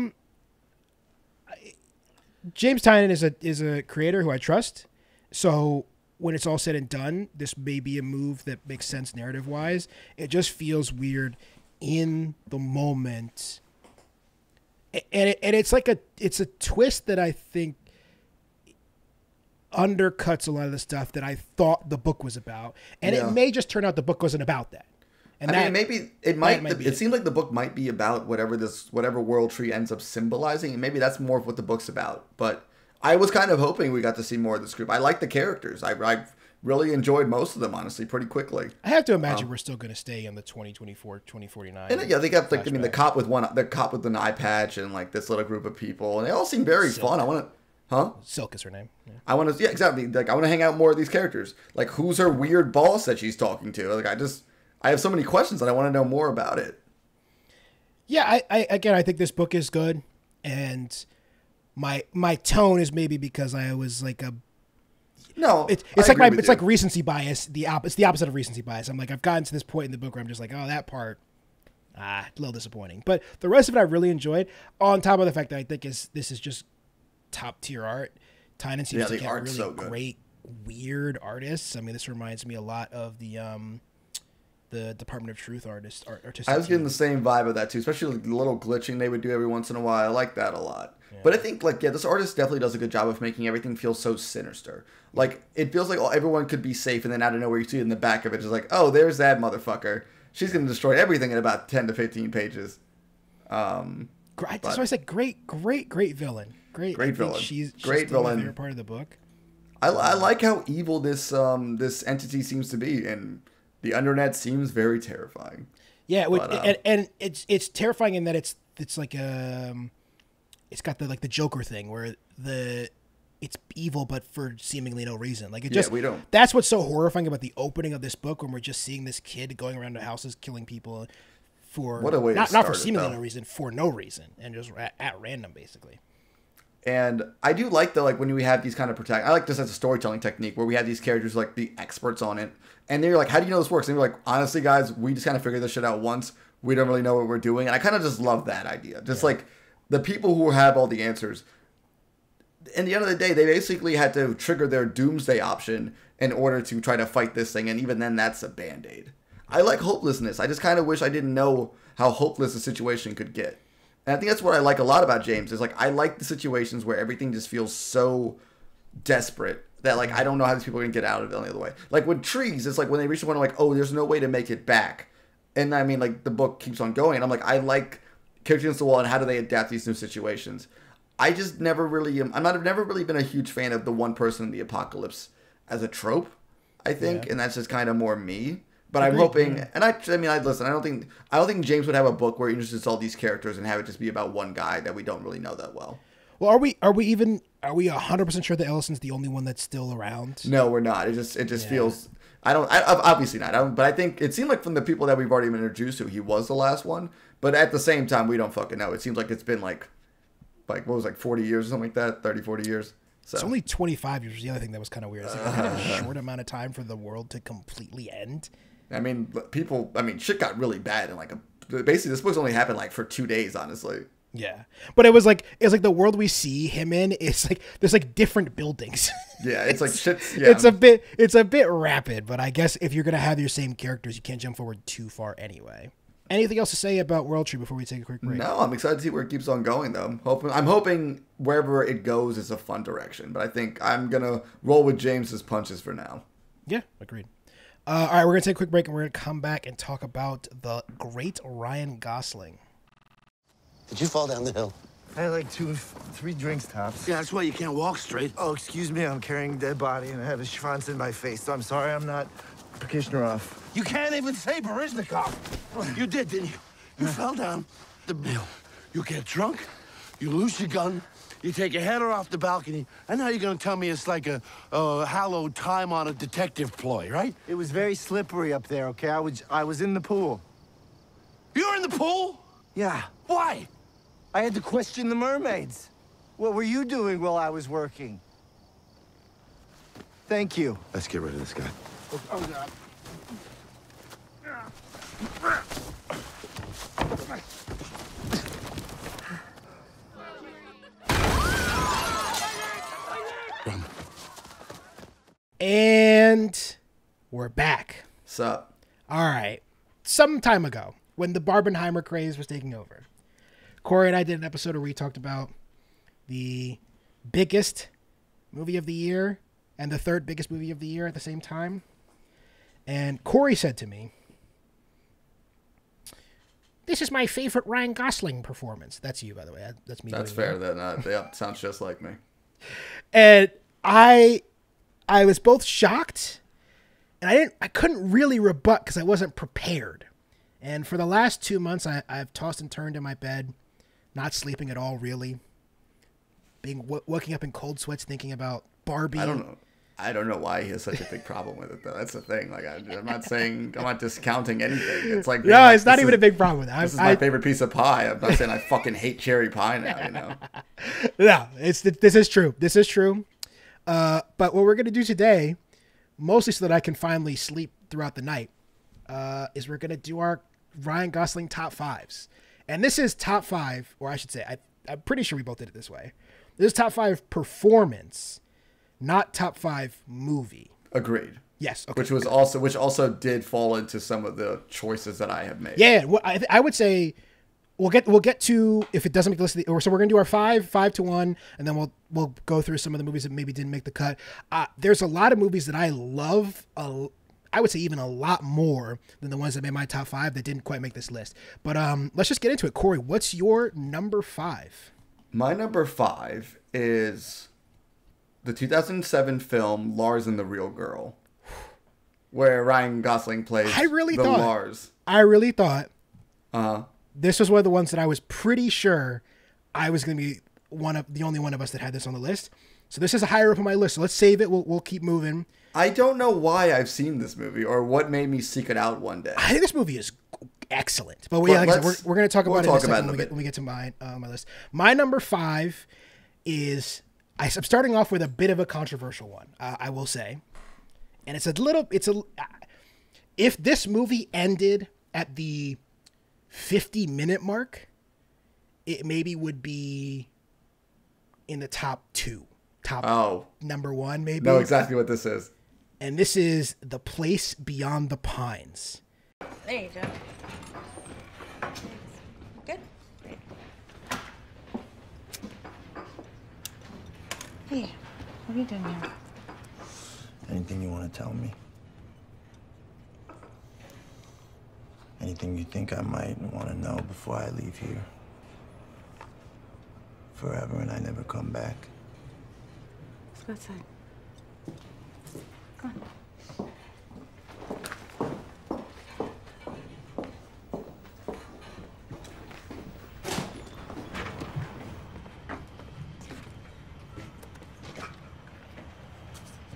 James Tynion is a creator who I trust, so when it's all said and done, this may be a move that makes sense narrative wise. It just feels weird in the moment And it's like it's a twist that I think undercuts a lot of the stuff that I thought the book was about. And it may just turn out the book wasn't about that. And I mean, maybe it might. It seems like the book might be about whatever World Tree ends up symbolizing, and maybe that's more of what the book's about. But I was kind of hoping we got to see more of this group. I like the characters. I really enjoyed most of them, honestly, pretty quickly. I have to imagine we're still going to stay in the 2024, 2049. And yeah, they got like the cop with an eye patch and like this little group of people, and they all seem very fun. I want to. Huh? Silk is her name. Yeah. I want to. Yeah, exactly. Like I want to hang out more of these characters. Like who's her weird boss that she's talking to? Like I have so many questions that I want to know more about it. Yeah, I think this book is good, and my tone is maybe because I was like it's like recency bias. It's the opposite of recency bias. I'm like I've gotten to this point in the book where I'm just like, oh, that part, a little disappointing. But the rest of it I really enjoyed. On top of the fact that I think this is just top tier art. Tynion seems to get really so great, weird artists. I mean, this reminds me a lot of the Department of Truth artist. I was getting the same vibe of that too, especially like the little glitching they would do every once in a while. I like that a lot. Yeah. But I think this artist definitely does a good job of making everything feel so sinister. Like it feels like everyone could be safe, and then out of nowhere you see it in the back of it, just like, oh, there's that motherfucker. She's gonna destroy everything in about 10 to 15 pages. That's why I said great villain. Great villain. She's great villain. My favorite part of the book. I like how evil this entity seems to be, and the Undernet seems very terrifying. Yeah, and it's terrifying in that it's like it's got the Joker thing where it's evil but for seemingly no reason. Like we don't. That's what's so horrifying about the opening of this book when we're just seeing this kid going around to houses killing people for what a way not for seemingly no reason, for no reason, and just at random basically. And I do like when we have these kind of I like this as a storytelling technique where we have these characters like the experts on it, and they're like, how do you know this works? And you're like, honestly, guys, we just kind of figured this shit out once. We don't really know what we're doing, and I kind of just love that idea. Just like the people who have all the answers. In the end of the day, they basically had to trigger their doomsday option in order to try to fight this thing, and even then, that's a band-aid. I like hopelessness. I just kind of wish I didn't know how hopeless a situation could get. And I think that's what I like a lot about James is like I like the situations where everything just feels so desperate that like I don't know how these people are gonna get out of it any other way. Like with trees, it's like when they reach the point like, oh, there's no way to make it back. And I mean like the book keeps on going. And I'm like, I like characters against the wall and how do they adapt these new situations. I just never really I've never really been a huge fan of the one person in the apocalypse as a trope, I think, and that's just kind of more me. But I'm hoping, and I mean, listen. I don't think James would have a book where he introduces all these characters and have it just be about one guy that we don't really know that well. Well, are we 100% sure that Ellison's the only one that's still around? No, we're not. It just feels. Obviously not. But I think it seemed like from the people that we've already been introduced to, he was the last one. But at the same time, we don't fucking know. It seems like it's been like what was 40 years or something like that, 30, 40 years. So. It's only 25 years. The other thing that was kind of weird. It's like a short amount of time for the world to completely end. I mean, shit got really bad and basically this book's only happened for 2 days, honestly. Yeah, but it was like the world we see him in. It's like there's different buildings. Yeah, it's like shit. Yeah. It's a bit rapid, but I guess if you're gonna have your same characters, you can't jump forward too far anyway. Anything else to say about World Tree before we take a quick break? No, I'm excited to see where it keeps on going though. I'm hoping wherever it goes is a fun direction, but I think I'm gonna roll with James's punches for now. Yeah, agreed. All right, we're going to take a quick break, and we're going to come back and talk about the great Ryan Gosling. Did you fall down the hill? I had 3 drinks tops. Yeah, that's why you can't walk straight. Oh, excuse me, I'm carrying a dead body, and I have a schwanz in my face, so I'm sorry I'm not Prakishnerov. You can't even say Baryshnikov. You did, didn't you? You fell down the hill. You get drunk, you lose your gun, you take a header off the balcony, and now you're going to tell me it's like a hallowed time-honored detective ploy, right? It was very slippery up there, okay? I was in the pool. You were in the pool? Yeah. Why? I had to question the mermaids. What were you doing while I was working? Thank you. Let's get rid of this guy. Oh, God. And we're back. What's up? All right. Some time ago, when the Barbenheimer craze was taking over, Cory and I did an episode where we talked about the biggest movie of the year and the third biggest movie of the year at the same time. And Cory said to me, "This is my favorite Ryan Gosling performance." That's you, by the way. That's me. That's fair. Then yeah, sounds just like me. And I was both shocked, and I couldn't really rebut because I wasn't prepared. And for the last 2 months, I've tossed and turned in my bed, not sleeping at all, really. Waking up in cold sweats, thinking about Barbie. I don't know why he has such a big problem with it, though. That's the thing. Like, I'm not discounting anything. It's like, no, it's not even a big problem with it. This is my favorite piece of pie. I'm not saying I fucking hate cherry pie now, you know? No, this is true. This is true. But what we're going to do today, mostly so that I can finally sleep throughout the night, is we're going to do our Ryan Gosling top fives. And this is top five, or I should say, I'm pretty sure we both did it this way. This is top five performance, not top five movie. Agreed. Yes. Okay. Which also did fall into some of the choices that I have made. Yeah. Well, I would say we'll get to, if it doesn't make the list, so we're gonna do our five to one, and then we'll go through some of the movies that maybe didn't make the cut. There's a lot of movies that I love. I would say even a lot more than the ones that made my top five that didn't quite make this list. But let's just get into it. Cory, what's your number five? My number five is the 2007 film Lars and the Real Girl, where Ryan Gosling plays Lars. I really thought this was one of the ones that I was pretty sure I was going to be the only one of us that had this on the list. So this is higher up on my list. So let's save it. We'll keep moving. I don't know why I've seen this movie or what made me seek it out one day. I think this movie is excellent. But yeah, like I said, we're going to talk about it in a second when we get to my list. My number five is, I'm starting off with a bit of a controversial one, I will say. And if this movie ended at the 50-minute mark, it maybe would be in the top two. Number one, maybe. Know exactly what this is. And this is The Place Beyond the Pines. There you go. Good. Hey, what are you doing here? Anything you want to tell me? Anything you think I might want to know before I leave here? Forever and I never come back? Let's go outside. Come on.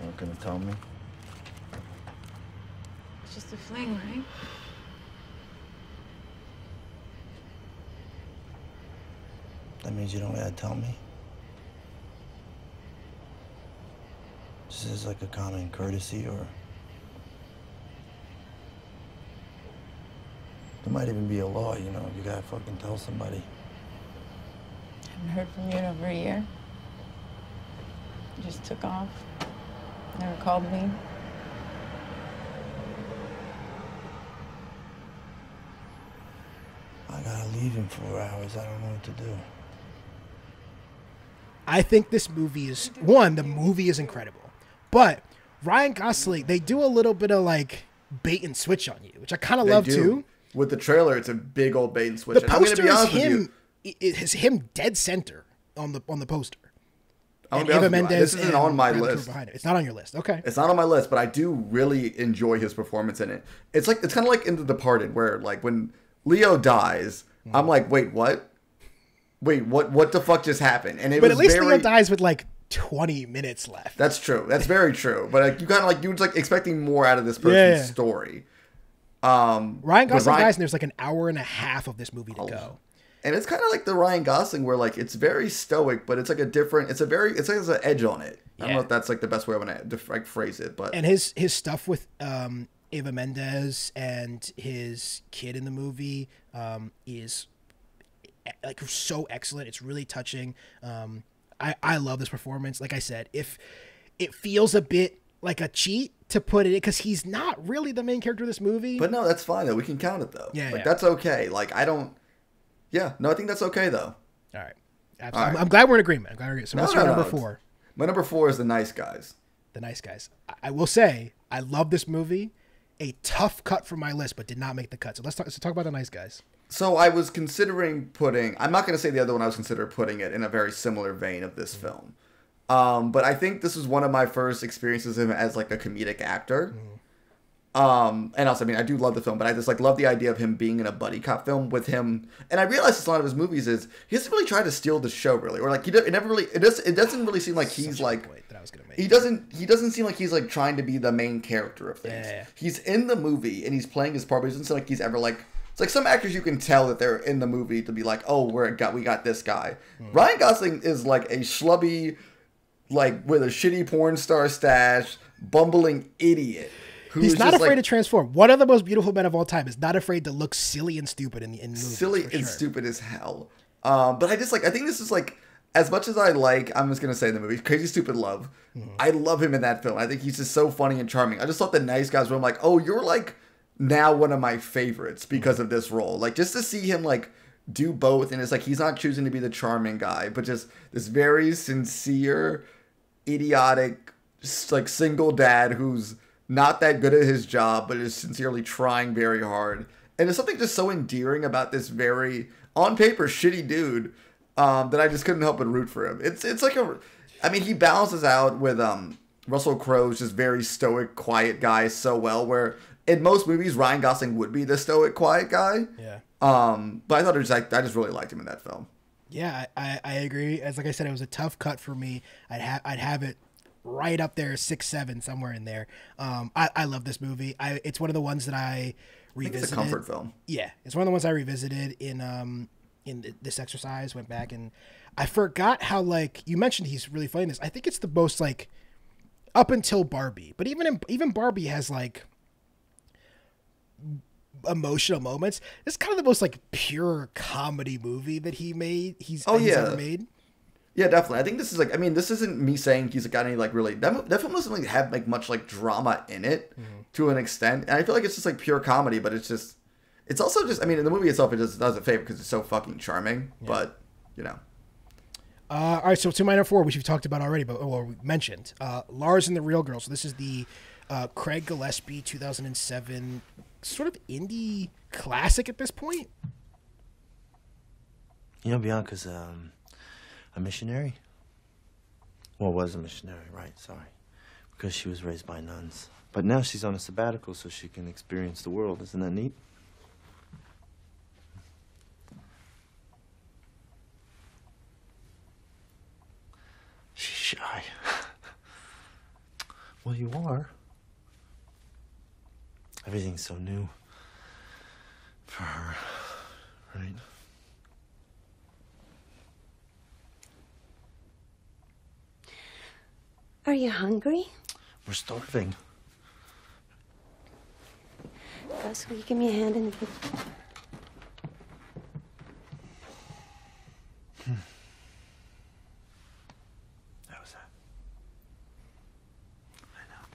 You're gonna tell me? It's just a fling, right? That means you don't gotta tell me? This is like a common courtesy, or there might even be a law, you know, you gotta fucking tell somebody. Haven't heard from you in over a year. You just took off. Never called me. I gotta leave in 4 hours. I don't know what to do. I think this movie is, the movie is incredible. But Ryan Gosling, they do a little bit of like bait and switch on you, which I kind of love too. With the trailer, it's a big old bait and switch. The poster is him dead center on the poster. And Eva Mendes. This isn't on my list. It's not on your list. Okay. It's not on my list, but I do really enjoy his performance in it. It's kind of like in The Departed, where like when Leo dies, I'm like, wait, what? Wait, what the fuck just happened? And at least Leo dies with like 20 minutes left. That's true. That's very true. But like, you kind of you were like expecting more out of this person's story. Ryan Gosling dies, and there's like an hour and a half of this movie to go. And it's kind of like the Ryan Gosling, where like it's very stoic, but it's like it's like there's an edge on it. I don't know if that's like the best way to phrase it, but his stuff with Eva Mendes and his kid in the movie is like so excellent. It's really touching. I love this performance. Like I said, if it feels a bit like a cheat to put it in, because he's not really the main character of this movie. But no, that's fine though. We can count it though. Yeah, that's okay. Like Yeah, no, I think that's okay though. All right. Absolutely. I'm glad we're in agreement. So what's your number 4? My number 4 is The Nice Guys. The Nice Guys. I will say, I love this movie. A tough cut from my list, but did not make the cut. So let's talk about The Nice Guys. So I was considering I'm not going to say the other one, I was considering putting it in a very similar vein of this film. But I think this was one of my first experiences of him as like a comedic actor. And also, I mean, I do love the film, but I just like love the idea of him being in a buddy cop film with him. And I realized a lot of his movies is he doesn't really try to steal the show, really, or like it doesn't really seem like he's like he doesn't seem like he's like trying to be the main character of things. Yeah. He's in the movie and he's playing his part, but it doesn't seem like he's ever like. It's like some actors you can tell that they're in the movie to be like, oh, we got this guy. Ryan Gosling is like a schlubby, like with a shitty porn star stash, bumbling idiot. He's not afraid to transform. One of the most beautiful men of all time is not afraid to look silly and stupid in movies. Silly and stupid as hell. But I think this is like, as much as I'm just going to say the movie, Crazy Stupid Love. I love him in that film. I think he's just so funny and charming. I just thought The Nice Guys where I'm like, oh, you're like now one of my favorites because of this role. Like just to see him like do both. And it's like, he's not choosing to be the charming guy, but just this very sincere, idiotic, just like single dad who's not that good at his job, but is sincerely trying very hard. And there's something just so endearing about this very, on paper, shitty dude that I just couldn't help but root for him. It's like he balances out with Russell Crowe's just very stoic, quiet guy so well, where in most movies, Ryan Gosling would be the stoic, quiet guy. Yeah. But I thought it was like, I just really liked him in that film. Yeah, I agree. As like I said, it was a tough cut for me. I'd have it right up there, 6, 7, somewhere in there. I love this movie. It's one of the ones that I revisited. It's a comfort film. Yeah, it's one of the ones I revisited in this exercise. Went back and I forgot how, like you mentioned, he's really funny in this. I think it's the most like up until Barbie, but even Barbie has like emotional moments. It's kind of the most like pure comedy movie that he's ever made. Yeah, definitely. I think this is like, I mean, this isn't me saying he's got any like really, that film doesn't really have like much like drama in it to an extent. And I feel like it's just like pure comedy, but it's also just, I mean, in the movie itself, it just does a favor because it's so fucking charming, but you know. All right. So to my number 4, which we've talked about already, but we mentioned, Lars and the Real Girl. So this is the Craig Gillespie 2007 sort of indie classic at this point. You know, Bianca's, a missionary? Well, was a missionary, right, sorry. Because she was raised by nuns. But now she's on a sabbatical so she can experience the world. Isn't that neat? She's shy. Well, you are. Everything's so new for her, right? Are you hungry? We're starving. Gus, will you give me a hand in the kitchen? That was that. I know.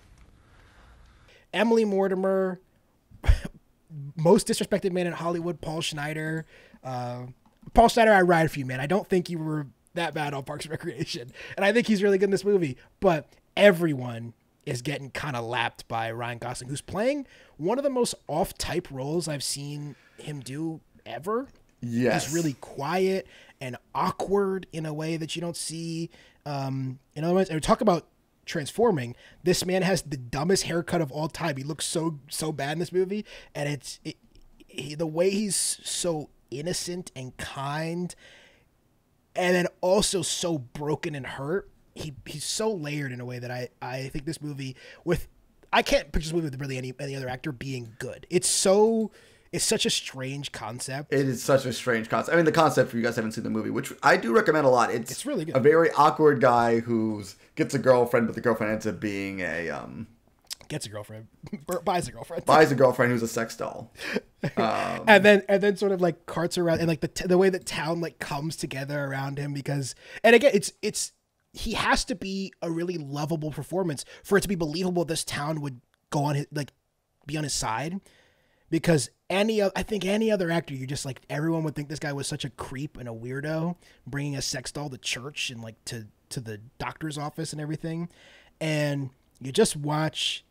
Emily Mortimer, most disrespected man in Hollywood, Paul Schneider. Paul Schneider, I ride for you, man. I don't think you were that bad on Parks and Recreation. And I think he's really good in this movie. But everyone is getting kind of lapped by Ryan Gosling, who's playing one of the most off-type roles I've seen him do ever. Yes. He's really quiet and awkward in a way that you don't see in other words. And we talk about transforming. This man has the dumbest haircut of all time. He looks so bad in this movie. And the way he's so innocent and kind, and then also so broken and hurt. He's so layered in a way that I think this movie I can't picture this movie with really any other actor being good. It's such a strange concept. It is such a strange concept. I mean, the concept, for you guys haven't seen the movie, which I do recommend a lot. It's really good. A very awkward guy who gets a girlfriend, but the girlfriend ends up being gets a girlfriend, buys a girlfriend, who's a sex doll, and then sort of like carts around, and like the way that town like comes together around him, because, and again, it's he has to be a really lovable performance for it to be believable this town would go on his, like be on his side, because I think any other actor, you just like everyone would think this guy was such a creep and a weirdo, bringing a sex doll to church and like to the doctor's office and everything, and you just watch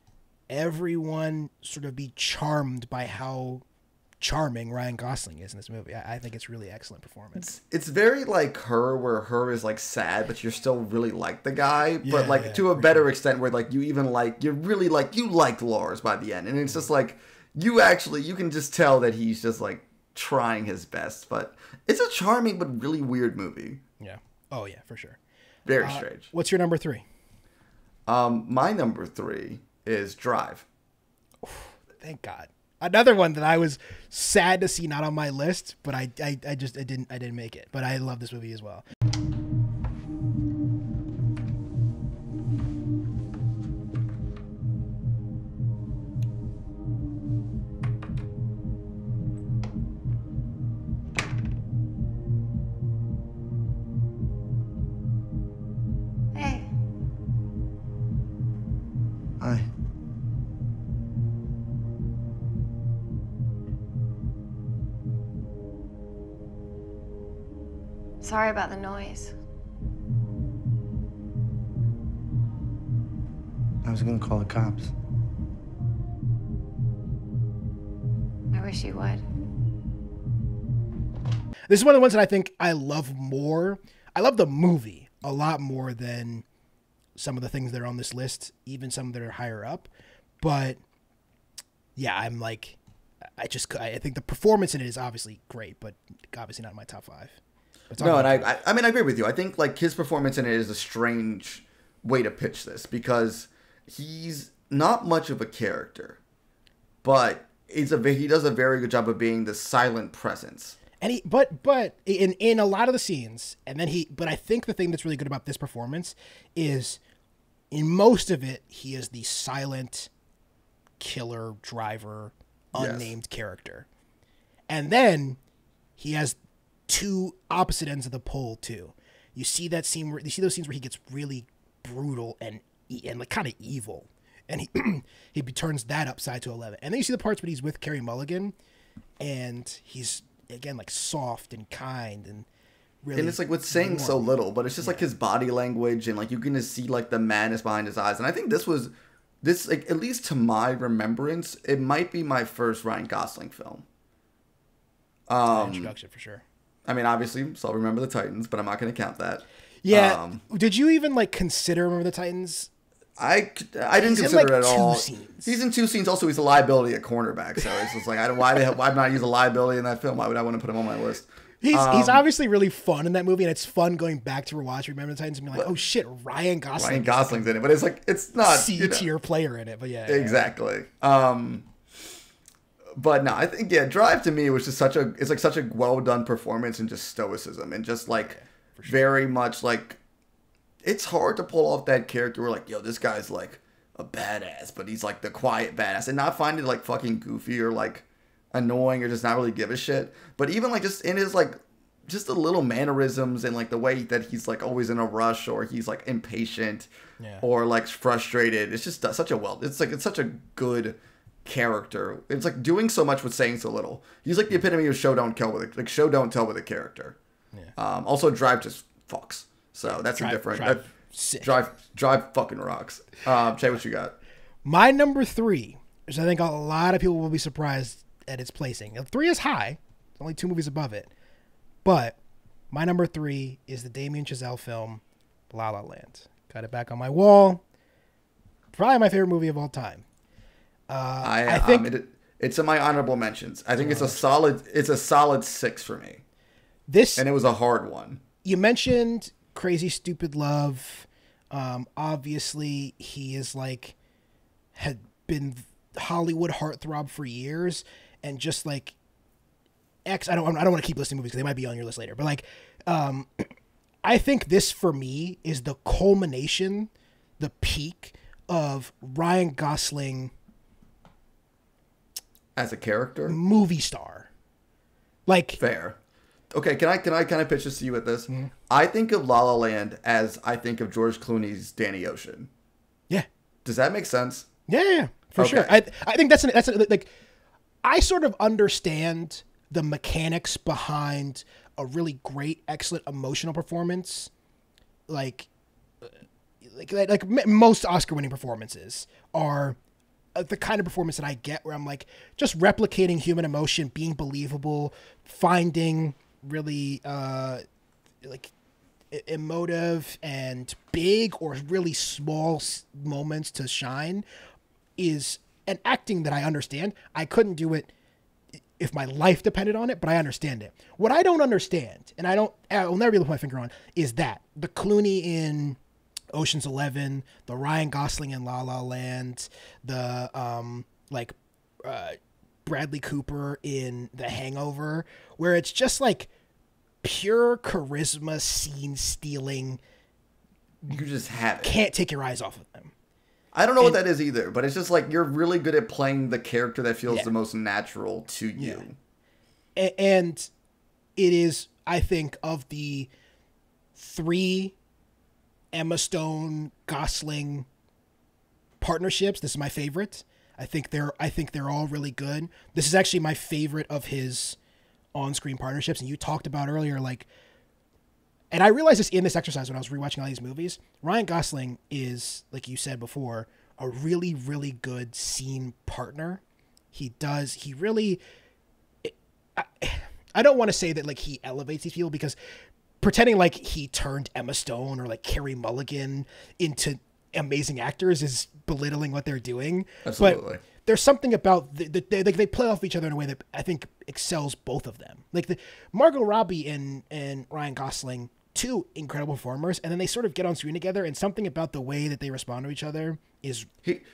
everyone sort of be charmed by how charming Ryan Gosling is in this movie. I think it's really excellent performance. It's very like Her, where Her is like sad, but you're still really like the guy, but like to a better extent where like you even like, you really like, you liked Lars by the end. And it's just like, you can just tell that he's just like trying his best, but it's a charming but really weird movie. Yeah. Oh yeah, for sure. Very strange. What's your number 3? My number 3 is Drive. Thank God. Another one that I was sad to see not on my list, but I didn't make it. But I love this movie as well. Hey. Hi. Sorry about the noise. I was gonna call the cops. I wish you would. This is one of the ones that I think I love more. I love the movie a lot more than some of the things that are on this list, even some that are higher up. But yeah, I'm like, I think the performance in it is obviously great, but obviously not in my top 5. No, and I mean, I agree with you. I think like his performance in it is a strange way to pitch this, because he's not much of a character, but he does a very good job of being the silent presence. And but in a lot of the scenes, but I think the thing that's really good about this performance is in most of it, he is the silent killer driver, unnamed character. And then he has 2 opposite ends of the pole too. You see those scenes where he gets really brutal and like kind of evil, and he turns that upside to 11. And then you see the parts when he's with Carey Mulligan, and he's again like soft and kind and really. And it's like with saying so little, but it's just like his body language, and like you can just see like the madness behind his eyes. And I think this like, at least to my remembrance, it might be my first Ryan Gosling film. Introduction for sure. I mean, obviously, so I'll Remember the Titans, but I'm not going to count that. Yeah. Did you even like consider Remember the Titans? I didn't consider it at all. He's in 2 scenes. Also, he's a liability at cornerback, so it's just like, why not use a liability in that film? Why would I want to put him on my list? He's obviously really fun in that movie, and it's fun going back to rewatch Remember the Titans and being like, oh shit, Ryan Gosling. Ryan Gosling's in it, but it's like, it's not C-tier player in it, but yeah. Exactly. But no, I think Drive to me was just such a well done performance, and just stoicism, and just like very much like, it's hard to pull off that character where like, yo, this guy's like a badass, but he's like the quiet badass, and not find it like fucking goofy or like annoying or just not really give a shit. But even like just in his like just the little mannerisms and like the way that he's like always in a rush, or he's like impatient or like frustrated. It's just such a good character. It's like doing so much with saying so little. He's like the epitome of show don't tell with a character. Also Drive just fucks. So that's Drive fucking rocks. Che, what you got? My number 3, which I think a lot of people will be surprised at its placing. 3 is high. There's only 2 movies above it. But my number 3 is the Damien Chazelle film La La Land. Got it back on my wall. Probably my favorite movie of all time. I think it's in my honorable mentions. I think it's a solid 6 for me. And it was a hard one. You mentioned Crazy Stupid Love. Obviously he is like had been Hollywood heartthrob for years, and just like I don't want to keep listing movies because they might be on your list later, but like I think this for me is the culmination, the peak of Ryan Gosling as a character, movie star. Like, fair. Okay, can I kind of pitch this to you with this? Mm-hmm. I think of La La Land as I think of George Clooney's Danny Ocean. Yeah. Does that make sense? Yeah, for sure. I think that's like I sort of understand the mechanics behind a really great, excellent emotional performance, like most Oscar-winning performances are the kind of performance that I get where I'm like just replicating human emotion, being believable, finding really like emotive and big or really small moments to shine is an acting that I understand. I couldn't do it if my life depended on it, but I understand it. What I don't understand, and I'll never be able to put my finger on, is that the Clooney in Ocean's 11, the Ryan Gosling in La La Land, the Bradley Cooper in The Hangover, where it's just like pure charisma, scene stealing. You just have it. Can't take your eyes off of them. I don't know what that is either, but it's just like you're really good at playing the character that feels Yeah. the most natural to you. Yeah. And it is, I think, of the 3 Emma Stone Gosling partnerships, this is my favorite. I think they're all really good. This is actually my favorite of his on-screen partnerships. And you talked about earlier, like, and I realized this in this exercise when I was rewatching all these movies. Ryan Gosling is, like you said before, a really, really good scene partner. He really, I don't want to say that like he elevates these people, because pretending like he turned Emma Stone or like Carey Mulligan into amazing actors is belittling what they're doing. Absolutely. But there's something about they play off each other in a way that I think excels both of them. Like Margot Robbie and Ryan Gosling, 2 incredible performers, and then they sort of get on screen together, and something about the way that they respond to each other is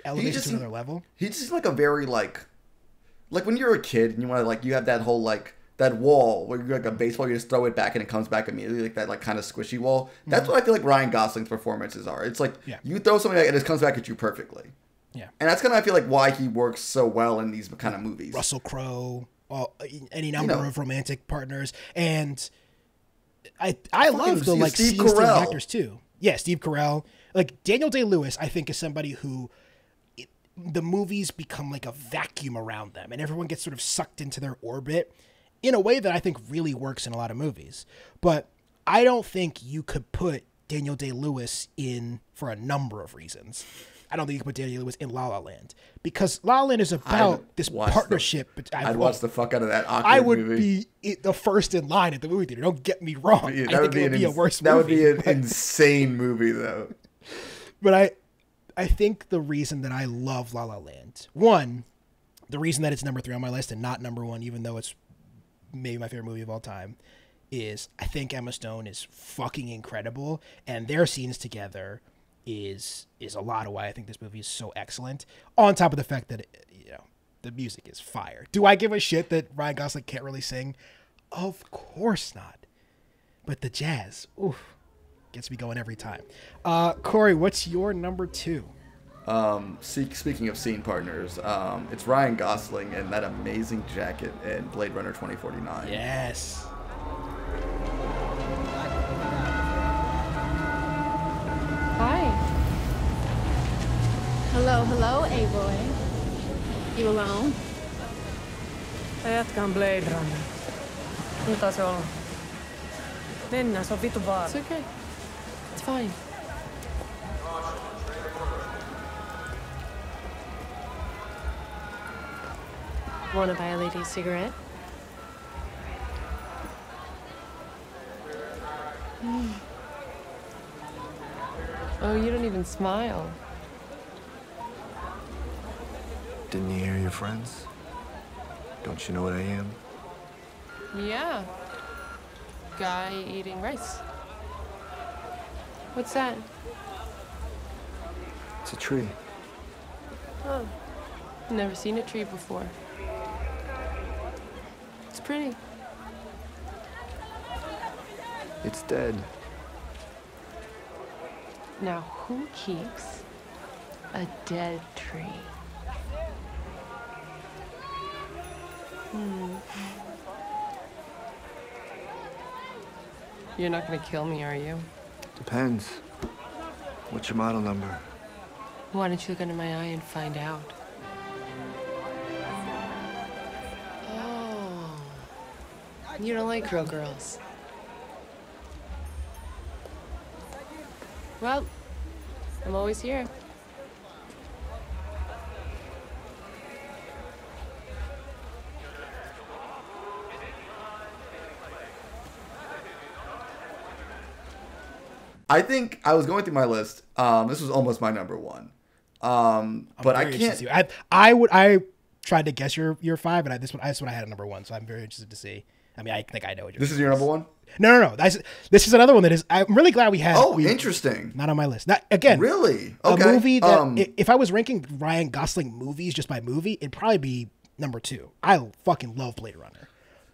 elevated to another level. He's just like a very like when you're a kid and you want to like you have that whole like that wall where you're like a baseball, you just throw it back and it comes back immediately, like that like kind of squishy wall. That's what I feel like Ryan Gosling's performances are. It's like you throw something like, and it comes back at you perfectly. Yeah, and that's kind of I feel like why he works so well in these kind of movies. Russell Crowe, any number of romantic partners, and I love the like scene stealing actors too. Yeah, Steve Carell, like Daniel Day-Lewis, I think is somebody who the movies become like a vacuum around them, and everyone gets sort of sucked into their orbit in a way that I think really works in a lot of movies. But I don't think you could put Daniel Day-Lewis in for a number of reasons. I don't think you can put Daniel Day-Lewis in La La Land, because La La Land is about this partnership. I'd watch the fuck out of that awkward movie. I would be the first in line at the movie theater. Don't get me wrong. Yeah, I think it would be a worse movie. That would be an insane movie, though. But I think the reason that I love La La Land, one, the reason that it's number 3 on my list and not number 1, even though it's maybe my favorite movie of all time, is I think Emma Stone is fucking incredible, and their scenes together is a lot of why I think this movie is so excellent. On top of the fact that the music is fire. Do I give a shit that Ryan Gosling can't really sing? Of course not. But the jazz, oof, gets me going every time. Corey, what's your number 2? Speaking of scene partners, it's Ryan Gosling and that amazing jacket in Blade Runner 2049. Yes. Hi. Hello, A-boy. You alone? Jatkan Blade Runner. Mitä se on? Mennään, se on vitu vaan. It's okay. It's fine. Wanna buy a lady a cigarette? Oh, you don't even smile. Didn't you hear your friends? Don't you know what I am? Yeah. Guy eating rice. What's that? It's a tree. Oh. Never seen a tree before. It's pretty. It's dead. Now, who keeps a dead tree? You're not gonna kill me, are you? Depends. What's your model number? Why don't you look into my eye and find out? You don't like real girls. Well, I'm always here. I think I was going through my list. This was almost my number one. But I can't. I tried to guess your five, and this one I had at number one. So I'm very interested to see. I mean, I think I know what This is your number one? No. This is another one that is. I'm really glad we had. Oh, interesting. Not on my list. Not again. Really? Okay. A movie that if I was ranking Ryan Gosling movies just by movie, it'd probably be number two. I fucking love Blade Runner.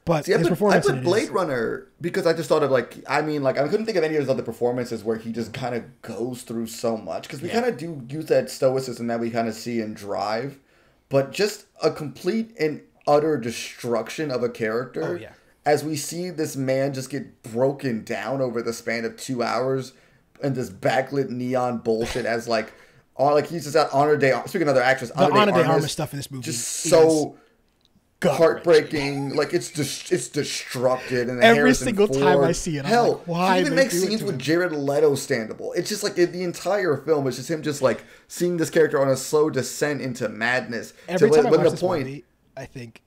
But See, his performance I put Blade Runner because I just thought of I couldn't think of any of his other performances where he just kind of goes through so much because we kind of do use that stoicism that we kind of see in Drive, but just a complete and utter destruction of a character. Oh, yeah. As we see this man just get broken down over the span of 2 hours and this backlit neon bullshit as he's just at Honor Day. Speaking of other actress, the Honor Day Armas stuff in this movie just so heartbreaking. Like it's destructive, and every Harrison single Ford, time I see it, I'm like, why? He even makes scenes with Jared Leto standable. It's just like the entire film is just him just like seeing this character on a slow descent into madness. Every time I watch this movie, I think,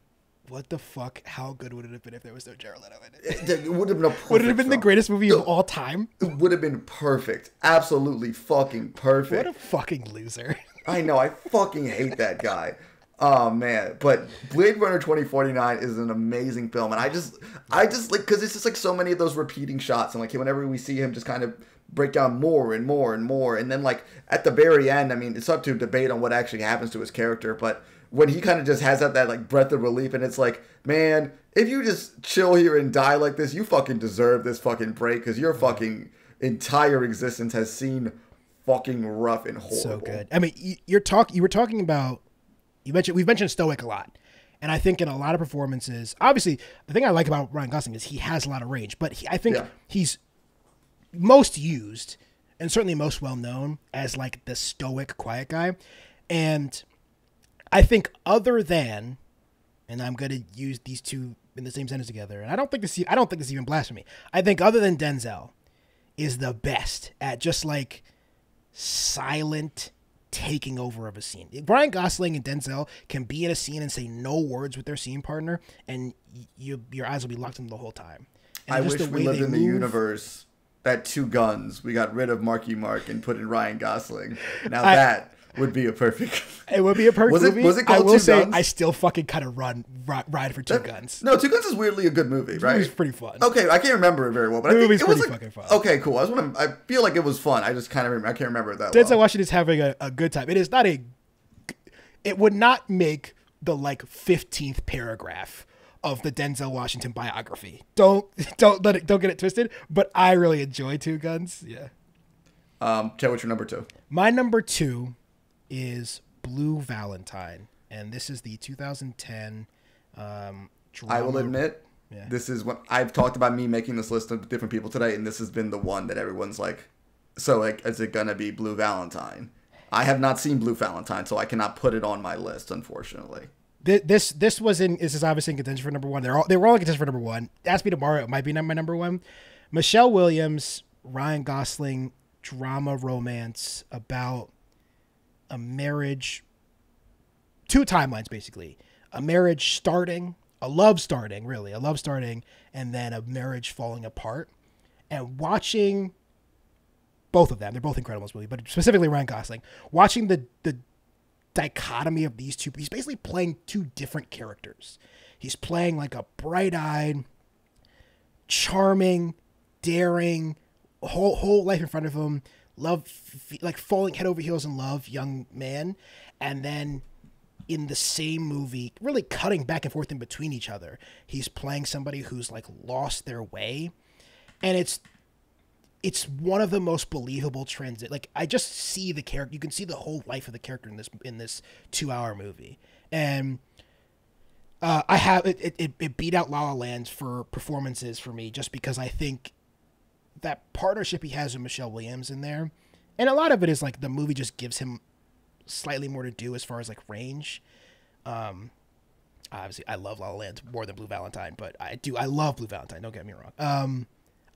what the fuck? How good would it have been if there was no Jared Leto in it? It would have been would it have been the greatest movie of all time? It would have been perfect. Absolutely fucking perfect. What a fucking loser. I know. I fucking hate that guy. Oh man, but Blade Runner 2049 is an amazing film, and I just like because it's just like so many of those repeating shots, and like whenever we see him just kind of break down more and more and more, and then like at the very end, I mean, it's up to debate on what actually happens to his character, but when he kind of just has that like breath of relief, and it's like, man, if you just chill here and die like this, you fucking deserve this fucking break because your fucking entire existence has seen fucking rough and horrible. So good. I mean, you were talking about. We've mentioned stoic a lot, and I think in a lot of performances, obviously, the thing I like about Ryan Gosling is he has a lot of range, but I think he's most used and certainly most well known as like the stoic, quiet guy, and I think other than, and I'm going to use these two in the same sentence together, and I don't think this is even blasphemy. I think other than Denzel is the best at just like silent taking over of a scene. Ryan Gosling and Denzel can be in a scene and say no words with their scene partner, and your eyes will be locked on them the whole time. And I wish we lived in the universe that Two Guns, we got rid of Marky Mark and put in Ryan Gosling. Now that would be a perfect. It would be a perfect movie. Was it called I will Two say Guns? I still fucking kind of ride for Two Guns. No, Two Guns is weirdly a good movie, right? It was pretty fun. Okay, I can't remember it very well, but I think it was fucking fun. Okay, cool. I feel like it was fun. I just kind of I can't remember it that Denzel well. Washington's having a good time. It is not it would not make the like 15th paragraph of the Denzel Washington biography. Don't get it twisted. But I really enjoy Two Guns. Yeah. Che, what's your number two? My number two is Blue Valentine, and this is the 2010 drama. I will admit, this is what I've talked about me making this list of different people today, and this has been the one that everyone's like, so like, is it gonna be Blue Valentine? I have not seen Blue Valentine, so I cannot put it on my list, unfortunately. This is obviously in contention for number one. They were all in contention for number one. Ask Me Tomorrow, it might be my number one. Michelle Williams, Ryan Gosling, drama romance about a marriage, two timelines basically. A marriage starting, a love starting, and then a marriage falling apart. And watching both of them, they're both incredible in this movie, but specifically Ryan Gosling, watching the dichotomy of these two. He's basically playing two different characters. He's playing like a bright-eyed, charming, daring, whole life in front of him, like falling head over heels in love, young man, and then in the same movie, really cutting back and forth in between each other, he's playing somebody who's like lost their way, and it's one of the most believable transit. Like I just see the character. You can see the whole life of the character in this 2-hour movie, and I have it beat out La La Land for performances for me, just because I think that partnership he has with Michelle Williams in there, and a lot of it is like the movie just gives him slightly more to do as far as like range. Obviously, I love La La Land more than Blue Valentine, but I love Blue Valentine. Don't get me wrong.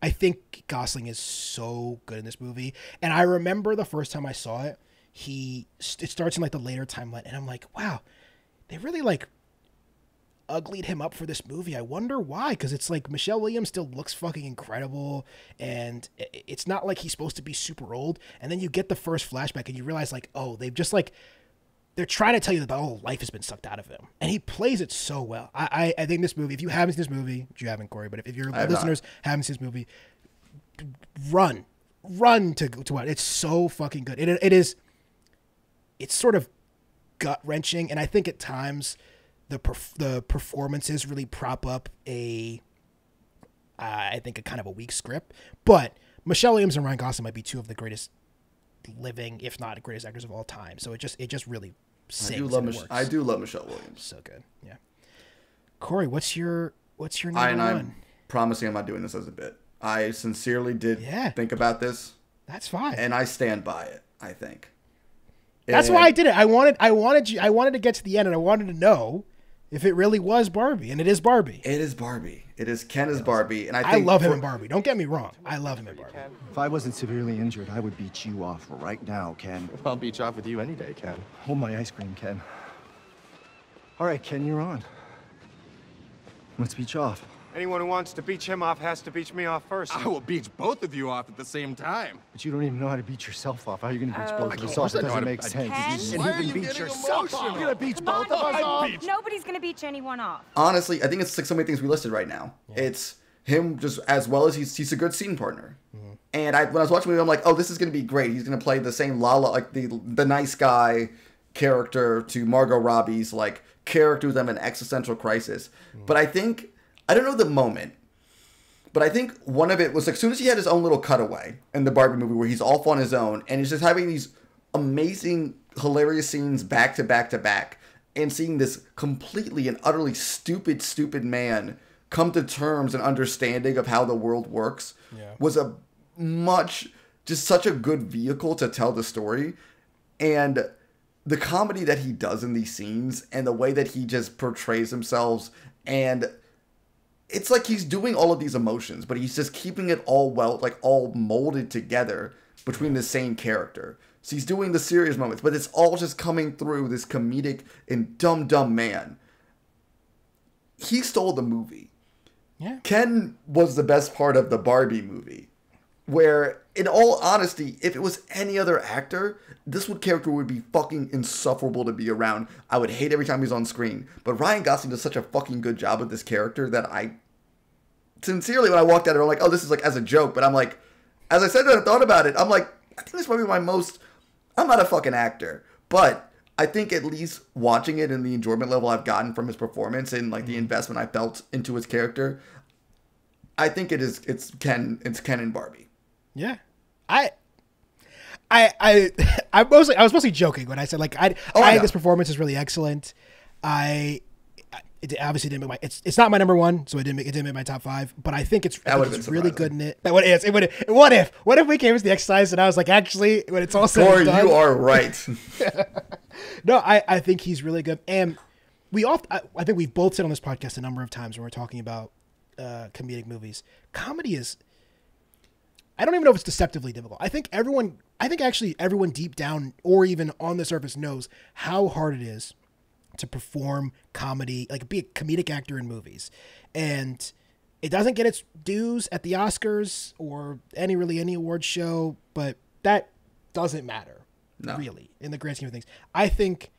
I think Gosling is so good in this movie, and I remember the first time I saw it. It starts in like the later timeline, and I'm like, wow, they really like uglied him up for this movie. I wonder why, because it's like Michelle Williams still looks fucking incredible, and it's not like he's supposed to be super old. And then you get the first flashback, and you realize like, oh, they've just like. They're trying to tell you that the whole life has been sucked out of him. And he plays it so well. I think this movie, if you haven't seen this movie, which you haven't, Corey, but if your listeners haven't seen this movie, run to watch. It's so fucking good. It's sort of gut-wrenching, and I think at times the performances really prop up I think a kind of a weak script. But Michelle Williams and Ryan Gosling might be two of the greatest living, if not greatest actors of all time. So it just really sings. I do love Michelle Williams. So good. Yeah. Corey, what's your number one? I'm promising I'm not doing this as a bit. I sincerely did think about this. That's fine. And I stand by it, I think. That's why I did it. I wanted to get to the end, and I wanted to know if it really was Barbie, and it is Barbie. It is Barbie. It is Ken as Barbie, and I love him in Barbie. Don't get me wrong. I love him in Barbie. If I wasn't severely injured, I would beat you off right now, Ken. I'll beat you off with you any day, Ken. Hold my ice cream, Ken. All right, Ken, you're on. Let's beat you off. Anyone who wants to beat him off has to beat me off first. I will beat both of you off at the same time. But you don't even know how to beat yourself off. How are you going to beat both of us off? It doesn't make sense. Why are you beat yourself off? You're going to beat both of us off? Nobody's going to beat anyone off. Honestly, I think it's like so many things we listed right now. Yeah. It's him just as well as he's a good scene partner. Mm-hmm. And when I was watching the movie, I'm like, oh, this is going to be great. He's going to play the same like the nice guy character to Margot Robbie's like character with them in existential crisis. Mm-hmm. But I don't know the moment. But I think one of it was like, as soon as he had his own little cutaway in the Barbie movie where he's off on his own and he's just having these amazing, hilarious scenes back to back to back and seeing this completely and utterly stupid man come to terms and understanding of how the world works was just such a good vehicle to tell the story. And the comedy that he does in these scenes and the way that he just portrays himself, and it's like he's doing all of these emotions, but he's just keeping it all all molded together between the same character. So he's doing the serious moments, but it's all just coming through this comedic and dumb man. He stole the movie. Yeah. Ken was the best part of the Barbie movie, where, in all honesty, if it was any other actor, this character would be fucking insufferable to be around. I would hate every time he's on screen. But Ryan Gosling does such a fucking good job with this character that sincerely, when I walked out of it, I'm like, oh, this is like as a joke. But I'm like, as I said that I thought about it, I'm like, I think this might be I'm not a fucking actor. But I think at least watching it and the enjoyment level I've gotten from his performance and like the investment I felt into his character, I think it's Ken and Barbie. Yeah. I was mostly joking when I said like I think this performance is really excellent. It obviously didn't make it's not my number one, so it didn't make my top 5. But I think it's really good in it. What if we came to the exercise and I was like, actually, when it's all said and done, you are right. No, I think he's really good, and I think we've both said on this podcast a number of times when we're talking about comedic movies. Comedy is, I don't even know if it's deceptively difficult. I think actually everyone deep down or even on the surface knows how hard it is to perform comedy, like be a comedic actor in movies. And it doesn't get its dues at the Oscars or any award show, but that doesn't matter really in the grand scheme of things. I think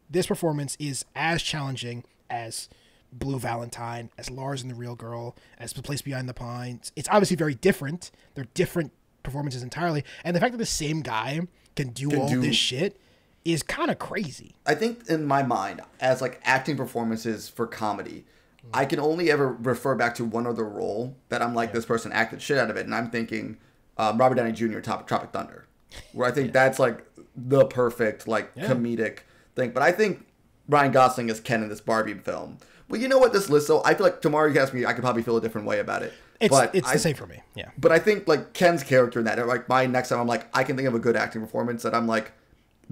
this performance is as challenging as Blue Valentine, as Lars and the Real Girl, as The Place Behind the Pines. It's obviously very different. They're different performances entirely. And the fact that the same guy can do this shit is kind of crazy. I think in my mind, as like acting performances for comedy, I can only ever refer back to one other role that I'm like, this person acted shit out of it. And I'm thinking Robert Downey Jr. Tropic Thunder, where I think that's like the perfect comedic thing. But I think Ryan Gosling is Ken in this Barbie film. Well, you know what, this list, so I feel like tomorrow you ask me, I could probably feel a different way about it. It's the same for me, yeah. But I think like Ken's character in that, like my next time, I'm like, I can think of a good acting performance that I'm like,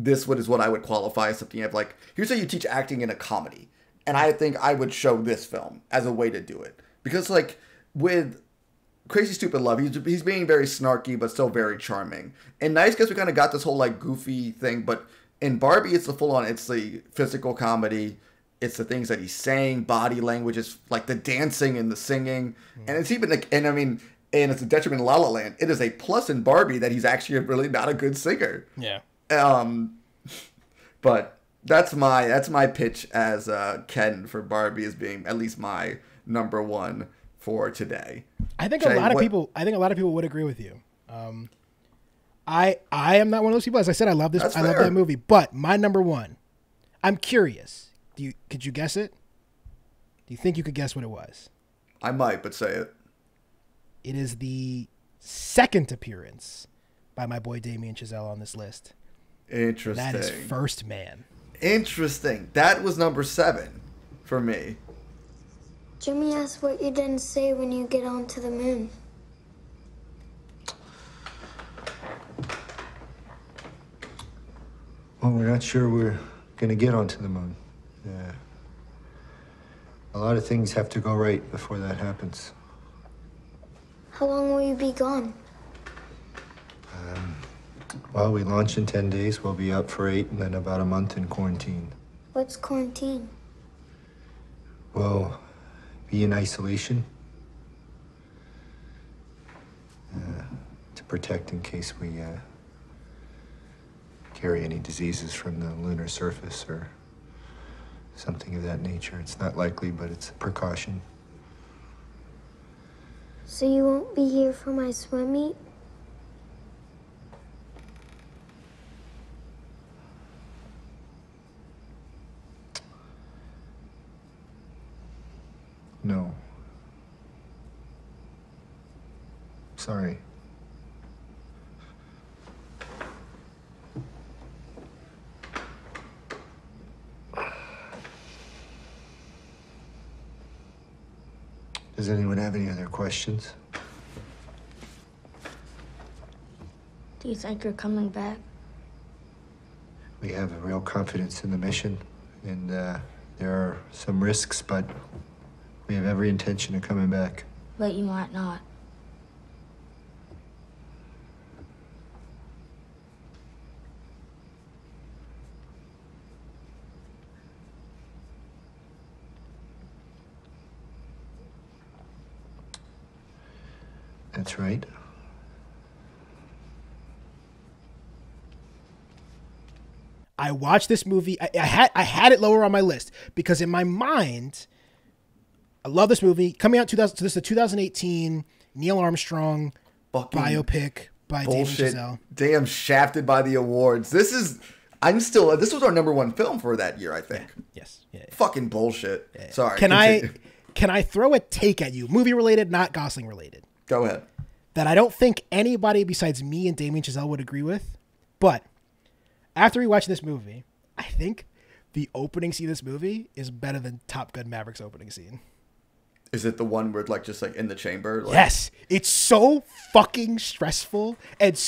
this is what I would qualify as something of like, here's how you teach acting in a comedy. And I think I would show this film as a way to do it. Because, like, with Crazy Stupid Love, he's being very snarky, but still very charming. In Nice Guys, we kind of got this whole, like, goofy thing. But in Barbie, it's the full-on, it's the physical comedy. It's the things that he's saying, body language. It's, like, the dancing and the singing. And it's even, like, and I mean, and it's a detriment in La La Land. It is a plus in Barbie that he's actually really not a good singer. Yeah. But that's my pitch as Ken for Barbie as being at least my number one for today. I think a lot of people would agree with you. I am not one of those people. As I said, I love this. I love that movie. But my number one, I'm curious. Could you guess it? Do you think you could guess what it was? I might, but say it. It is the second appearance by my boy Damien Chazelle on this list. Interesting. That is First Man. Interesting. That was number 7 for me. Jimmy asked what you didn't say when you get onto the moon. Well, we're not sure we're gonna get onto the moon. Yeah. A lot of things have to go right before that happens. How long will you be gone? Well, we launch in 10 days. We'll be up for 8 and then about a month in quarantine. What's quarantine? We'll be in isolation to protect in case we carry any diseases from the lunar surface or something of that nature. It's not likely, but it's a precaution. So you won't be here for my swim meet? No. Sorry. Does anyone have any other questions? Do you think you're coming back? We have a real confidence in the mission, and there are some risks, but we have every intention of coming back. But you might not. That's right. I watched this movie. I had it lower on my list because in my mind, I love this movie. Coming out 2000. So this is the 2018 Neil Armstrong biopic by Damien Chazelle. Damn, shafted by the awards. This was our number one film for that year, I think. Yeah. Yes. Yeah. Fucking bullshit. Yeah. Sorry. Can I throw a take at you? Movie related, not Gosling related. Go ahead. That I don't think anybody besides me and Damien Chazelle would agree with. But after rewatching this movie, I think the opening scene of this movie is better than Top Gun Maverick's opening scene. Is it the one where it's just in the chamber? Yes. It's so fucking stressful. And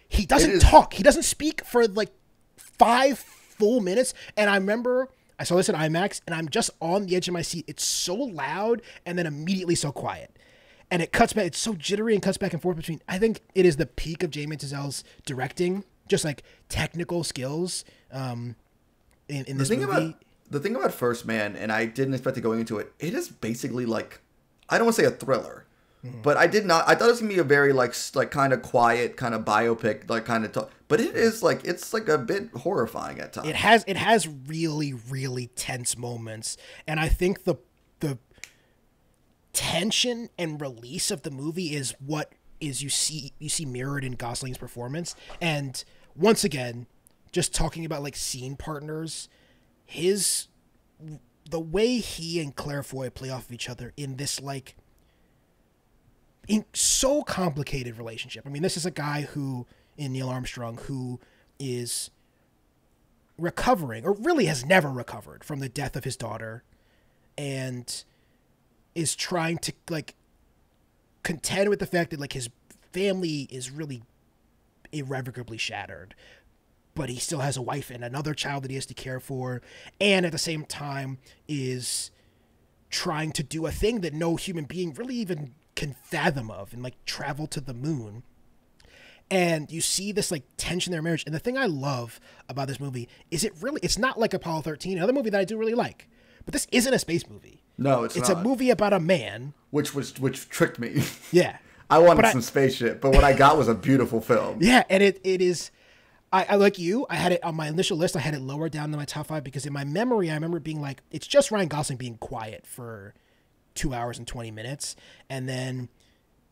he doesn't talk. He doesn't speak for 5 full minutes. And I remember I saw this in IMAX and I'm just on the edge of my seat. It's so loud and then immediately so quiet. And it cuts back. It's so jittery and cuts back and forth between. I think it is the peak of Damien Chazelle's directing, just technical skills in this movie. The thing about First Man, and I didn't expect it going into it, it is basically I don't want to say a thriller, but I thought it was gonna be a very kind of quiet, kind of biopic, but it is it's a bit horrifying at times. It has really, really tense moments, and I think the tension and release of the movie is what is you see mirrored in Gosling's performance. And once again, just talking about scene partners, the way he and Claire Foy play off of each other in this in so complicated relationship. I mean, this is a guy who, in Neil Armstrong, who is recovering, or really has never recovered from the death of his daughter, and is trying to contend with the fact that his family is really irrevocably shattered, but he still has a wife and another child that he has to care for, and at the same time is trying to do a thing that no human being really even can fathom of, and like travel to the moon. And you see this like tension in their marriage. And the thing I love about this movie is it's not like Apollo 13, another movie that I do really like, but this isn't a space movie. No, it's not. A movie about a man, which tricked me. Yeah, I wanted some spaceship, but what I got was a beautiful film. Yeah, and it is. I like you. I had it on my initial list. I had it lower down than my top 5 because in my memory, I remember being like, it's just Ryan Gosling being quiet for 2 hours and 20 minutes, and then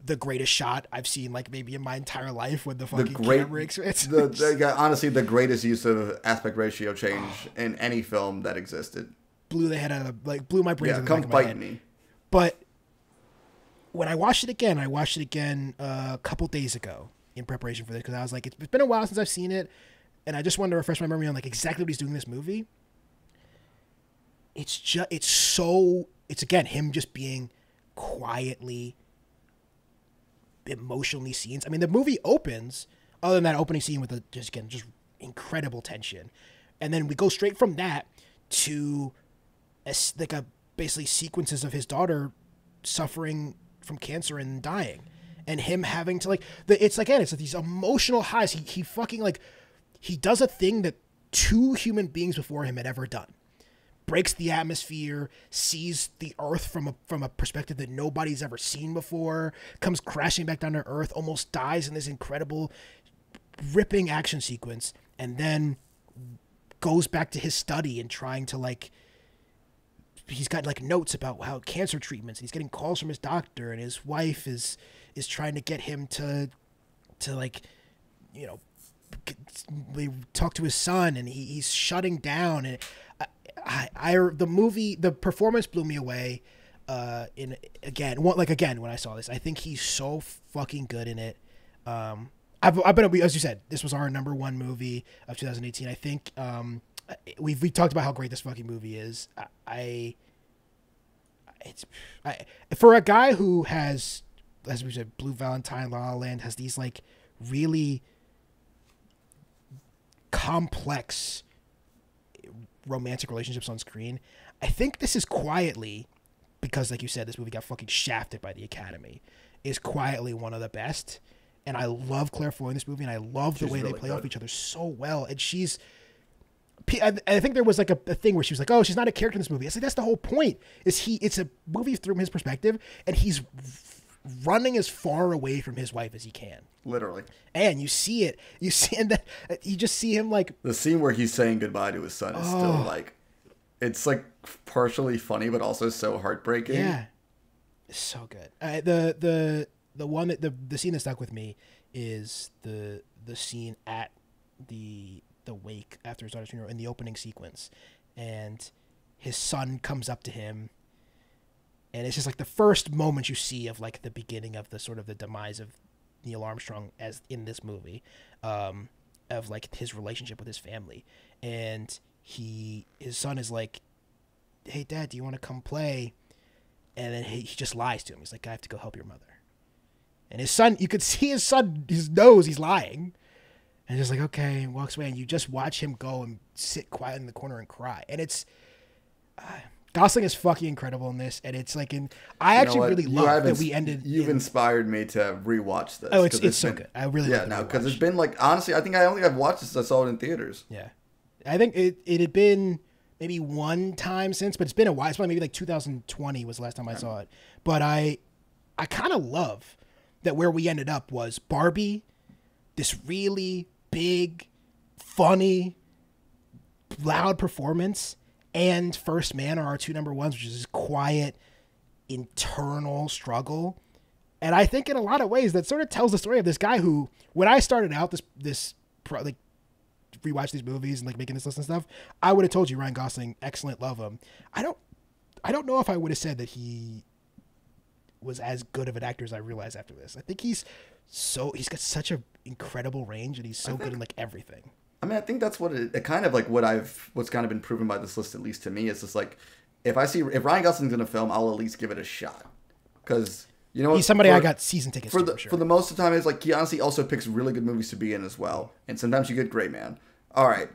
the greatest shot I've seen like maybe in my entire life when the fucking camera exits. Honestly, the greatest use of aspect ratio change in any film that existed. Blew the head out of blew my brains. Yeah, come fight me. But when I watched it again a couple days ago in preparation for this because I was like, it's been a while since I've seen it, and I just wanted to refresh my memory on like exactly what he's doing in this movie. It's again him just being quietly, emotionally scenes. I mean, the movie opens, other than that opening scene with just incredible tension, and then we go straight from that to basically sequences of his daughter suffering from cancer and dying, and him having to it's these emotional highs. He fucking he does a thing that 2 human beings before him had ever done. Breaks the atmosphere, sees the Earth from a perspective that nobody's ever seen before, comes crashing back down to Earth, almost dies in this incredible, ripping action sequence, and then goes back to his study and trying to he's got notes about how cancer treatments, and he's getting calls from his doctor, and his wife is trying to get him to talk to his son, and he's shutting down. And the performance blew me away. When I saw this, I think he's so fucking good in it. I've been, as you said, this was our number 1 movie of 2018. I think we talked about how great this fucking movie is. For a guy who has, as we said, Blue Valentine, La La Land, has these really complex romantic relationships on screen, I think this is quietly, because like you said, this movie got fucking shafted by the Academy, is quietly one of the best. And I love Claire Foy in this movie, and I love the way they play off each other so well. And I think there was a thing where she was like, "Oh, she's not a character in this movie." I said, that's the whole point. It's a movie through his perspective, and he's running as far away from his wife as he can. Literally. And you see it. You just see him the scene where he's saying goodbye to his son is still it's partially funny, but also so heartbreaking. Yeah, it's so good. The one that the scene that stuck with me is the scene at the wake after his daughter's funeral in the opening sequence, and his son comes up to him, and it's just the first moment you see of the beginning of the sort of the demise of Neil Armstrong as in this movie, of his relationship with his family, and his son is like, "Hey Dad, do you want to come play?" And then he just lies to him. He's like, "I have to go help your mother." And his son, you could see his son, his nose, he's lying. And he's just okay, and walks away. And you just watch him go and sit quiet in the corner and cry. And it's, Gosling is fucking incredible in this. And it's I actually really love that we ended. You've inspired me to rewatch this. Oh, it's so good. I really love it. Yeah, no, because it's been honestly, I think I only have watched this. I saw it in theaters. Yeah. I think it had been maybe one time since, but it's been a while. It's probably maybe 2020 was the last time I saw it. But I kind of love that where we ended up was Barbie, this really big, funny, loud performance, and First Man are our 2 number 1s, which is this quiet, internal struggle. And I think in a lot of ways that sort of tells the story of this guy who, when I started out rewatch these movies and making this list and stuff, I would have told you Ryan Gosling, excellent, love him. I don't know if I would have said that he was as good of an actor as I realized after this. I think he's got such an incredible range, and he's so good in everything. I mean, I think that's what it kind of what's kind of been proven by this list, at least to me, is just if Ryan Gosling's in a film, I'll at least give it a shot, because he's somebody I got season tickets for sure. For the most of the time, it's he honestly also picks really good movies to be in as well, and sometimes you get great man. All right.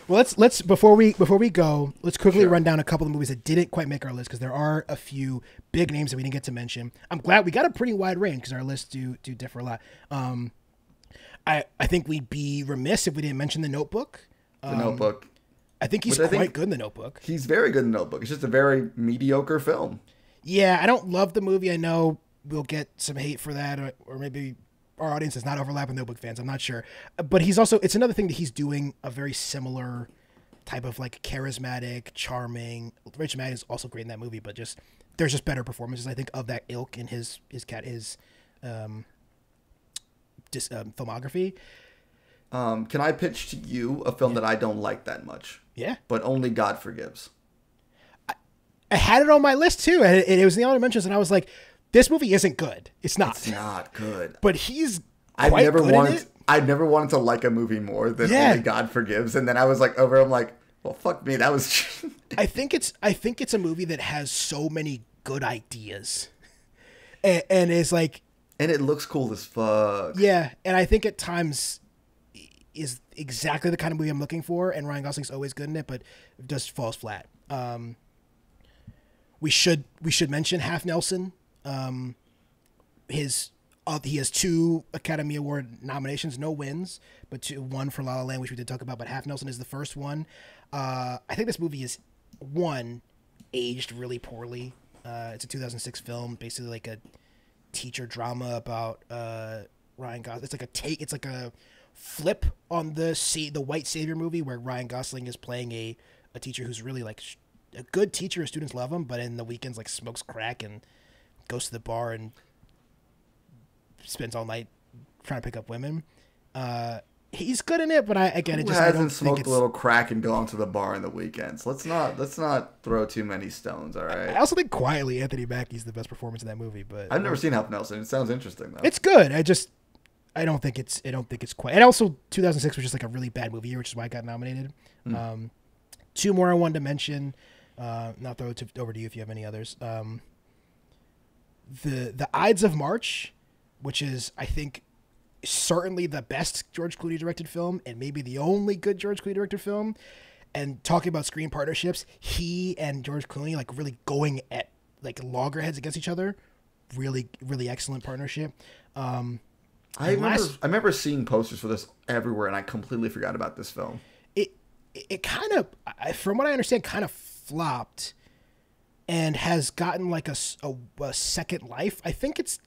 Well, let's before we go, let's quickly run down a couple of movies that didn't quite make our list because there are a few big names that we didn't get to mention. I'm glad we got a pretty wide range because our lists do differ a lot. I think we'd be remiss if we didn't mention The Notebook. The Notebook. I think he's quite good in The Notebook. He's very good in The Notebook. It's just a very mediocre film. Yeah, I don't love the movie. I know we'll get some hate for that, or maybe our audience does not overlap with Notebook fans. I'm not sure. But he's also, it's another thing that he's doing a very similar type of like charismatic, charming. Rachel McAdams is also great in that movie, but just there's just better performances, I think, of that ilk in his filmography. Can I pitch to you a film that I don't like that much? Yeah. But Only God Forgives. I had it on my list too, and it was in the honorable mentions, and I was like, this movie isn't good. It's not. It's not good. But he's I've never wanted to like a movie more than Only God Forgives, and then I was like, I'm like, well, fuck me, that was. I think it's a movie that has so many good ideas, and is like, and it looks cool as fuck. Yeah, and I think at times is exactly the kind of movie I'm looking for, and Ryan Gosling's always good in it, but it just falls flat. We should mention Half Nelson. He has 2 Academy Award nominations, no wins, but one for La La Land, which we did talk about. But Half Nelson is the first one. I think this movie is aged really poorly. It's a 2006 film, basically like a teacher drama about Ryan Gosling. It's like a flip on the white savior movie where Ryan Gosling is playing a teacher who's really like a good teacher. His students love him, but in the weekends like smokes crack and goes to the bar and spends all night trying to pick up women. He's good in it, but I hasn't smoked a little crack and gone to the bar in the weekends? Let's not throw too many stones. All right. I also think quietly Anthony Mackie's the best performance in that movie, but I've never seen Half Nelson. It sounds interesting though. It's good. I don't think it's quite. And also 2006 was just like a really bad movie year, which is why I got nominated. 2 more I wanted to mention. Now throw it over to you if you have any others. The Ides of March, which is, I think, certainly the best George Clooney directed film and maybe the only good George Clooney directed film. And talking about screen partnerships, he and George Clooney like really going at like loggerheads against each other. Really, really excellent partnership. I remember seeing posters for this everywhere, and I completely forgot about this film. It kind of, from what I understand, kind of flopped and has gotten like a second life. I think it's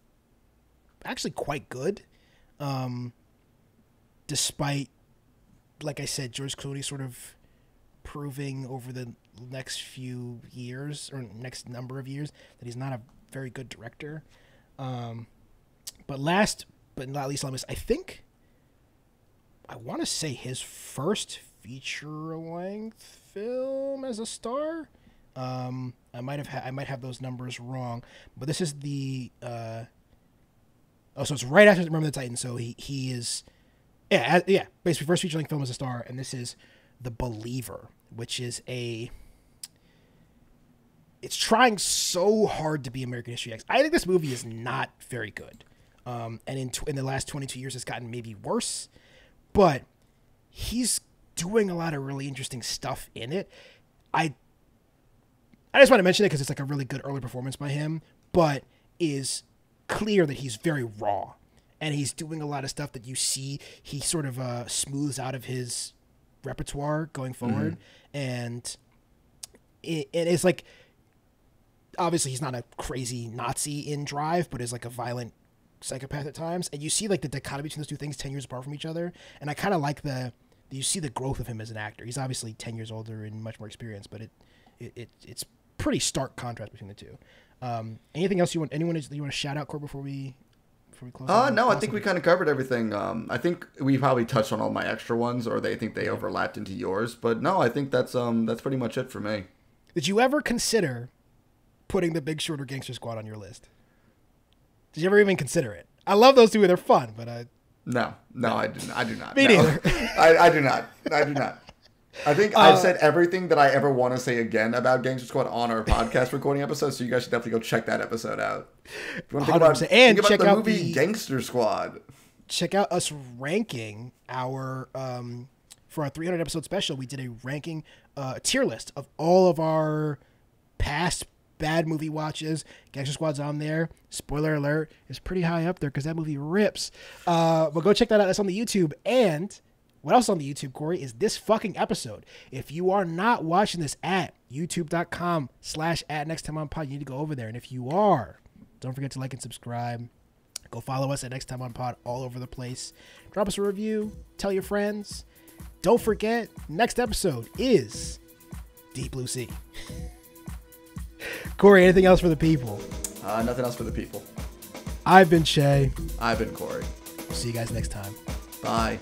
actually quite good, despite, like I said, George Clooney sort of proving over the next few years or next number of years that he's not a very good director. But last but not least, I think I want to say his first feature-length film as a star. I might have those numbers wrong, but this is the so it's right after Remember the Titans. So he is basically first feature-length film as a star, and this is The Believer, which is it's trying so hard to be American History X. I think this movie is not very good, and in the last 22 years, it's gotten maybe worse, but he's doing a lot of really interesting stuff in it. I just want to mention it because it's like a really good early performance by him, but is clear that he's very raw, and he's doing a lot of stuff that you see he sort of smooths out of his repertoire going forward, and it's like obviously he's not a crazy Nazi in Drive, but is like a violent psychopath at times, and you see like the dichotomy between those two things 10 years apart from each other, and I kind of like you see the growth of him as an actor. He's obviously 10 years older and much more experienced, but it's pretty stark contrast between the two. Anything else you want to shout out, Cory, before we close? No, I think we kind of covered everything. I think we probably touched on all my extra ones, or they think they overlapped into yours. But no, I think that's pretty much it for me. Did you ever consider putting The Big Short or Gangster Squad on your list? Did you ever even consider it? I love those two; they're fun, but No, I do not. Me neither. I do not. I think I've said everything that I ever want to say again about Gangster Squad on our podcast recording episode, so you guys should definitely go check that episode out. If you want to think about check the out movie Gangster Squad. Check out us ranking our for our 300 episode special, we did a ranking tier list of all of our past bad movie watches. Gangster Squad's on there. Spoiler alert, it's pretty high up there because that movie rips. But go check that out. That's on the YouTube. And what else on the YouTube, Corey, is this fucking episode. If you are not watching this at youtube.com/@nexttimeonpod, you need to go over there. And if you are, don't forget to like and subscribe. Go follow us at Next Time on Pod all over the place. Drop us a review. Tell your friends. Don't forget, next episode is Deep Blue Sea. Corey, anything else for the people? Nothing else for the people. I've been Che. I've been Corey. See you guys next time. Bye.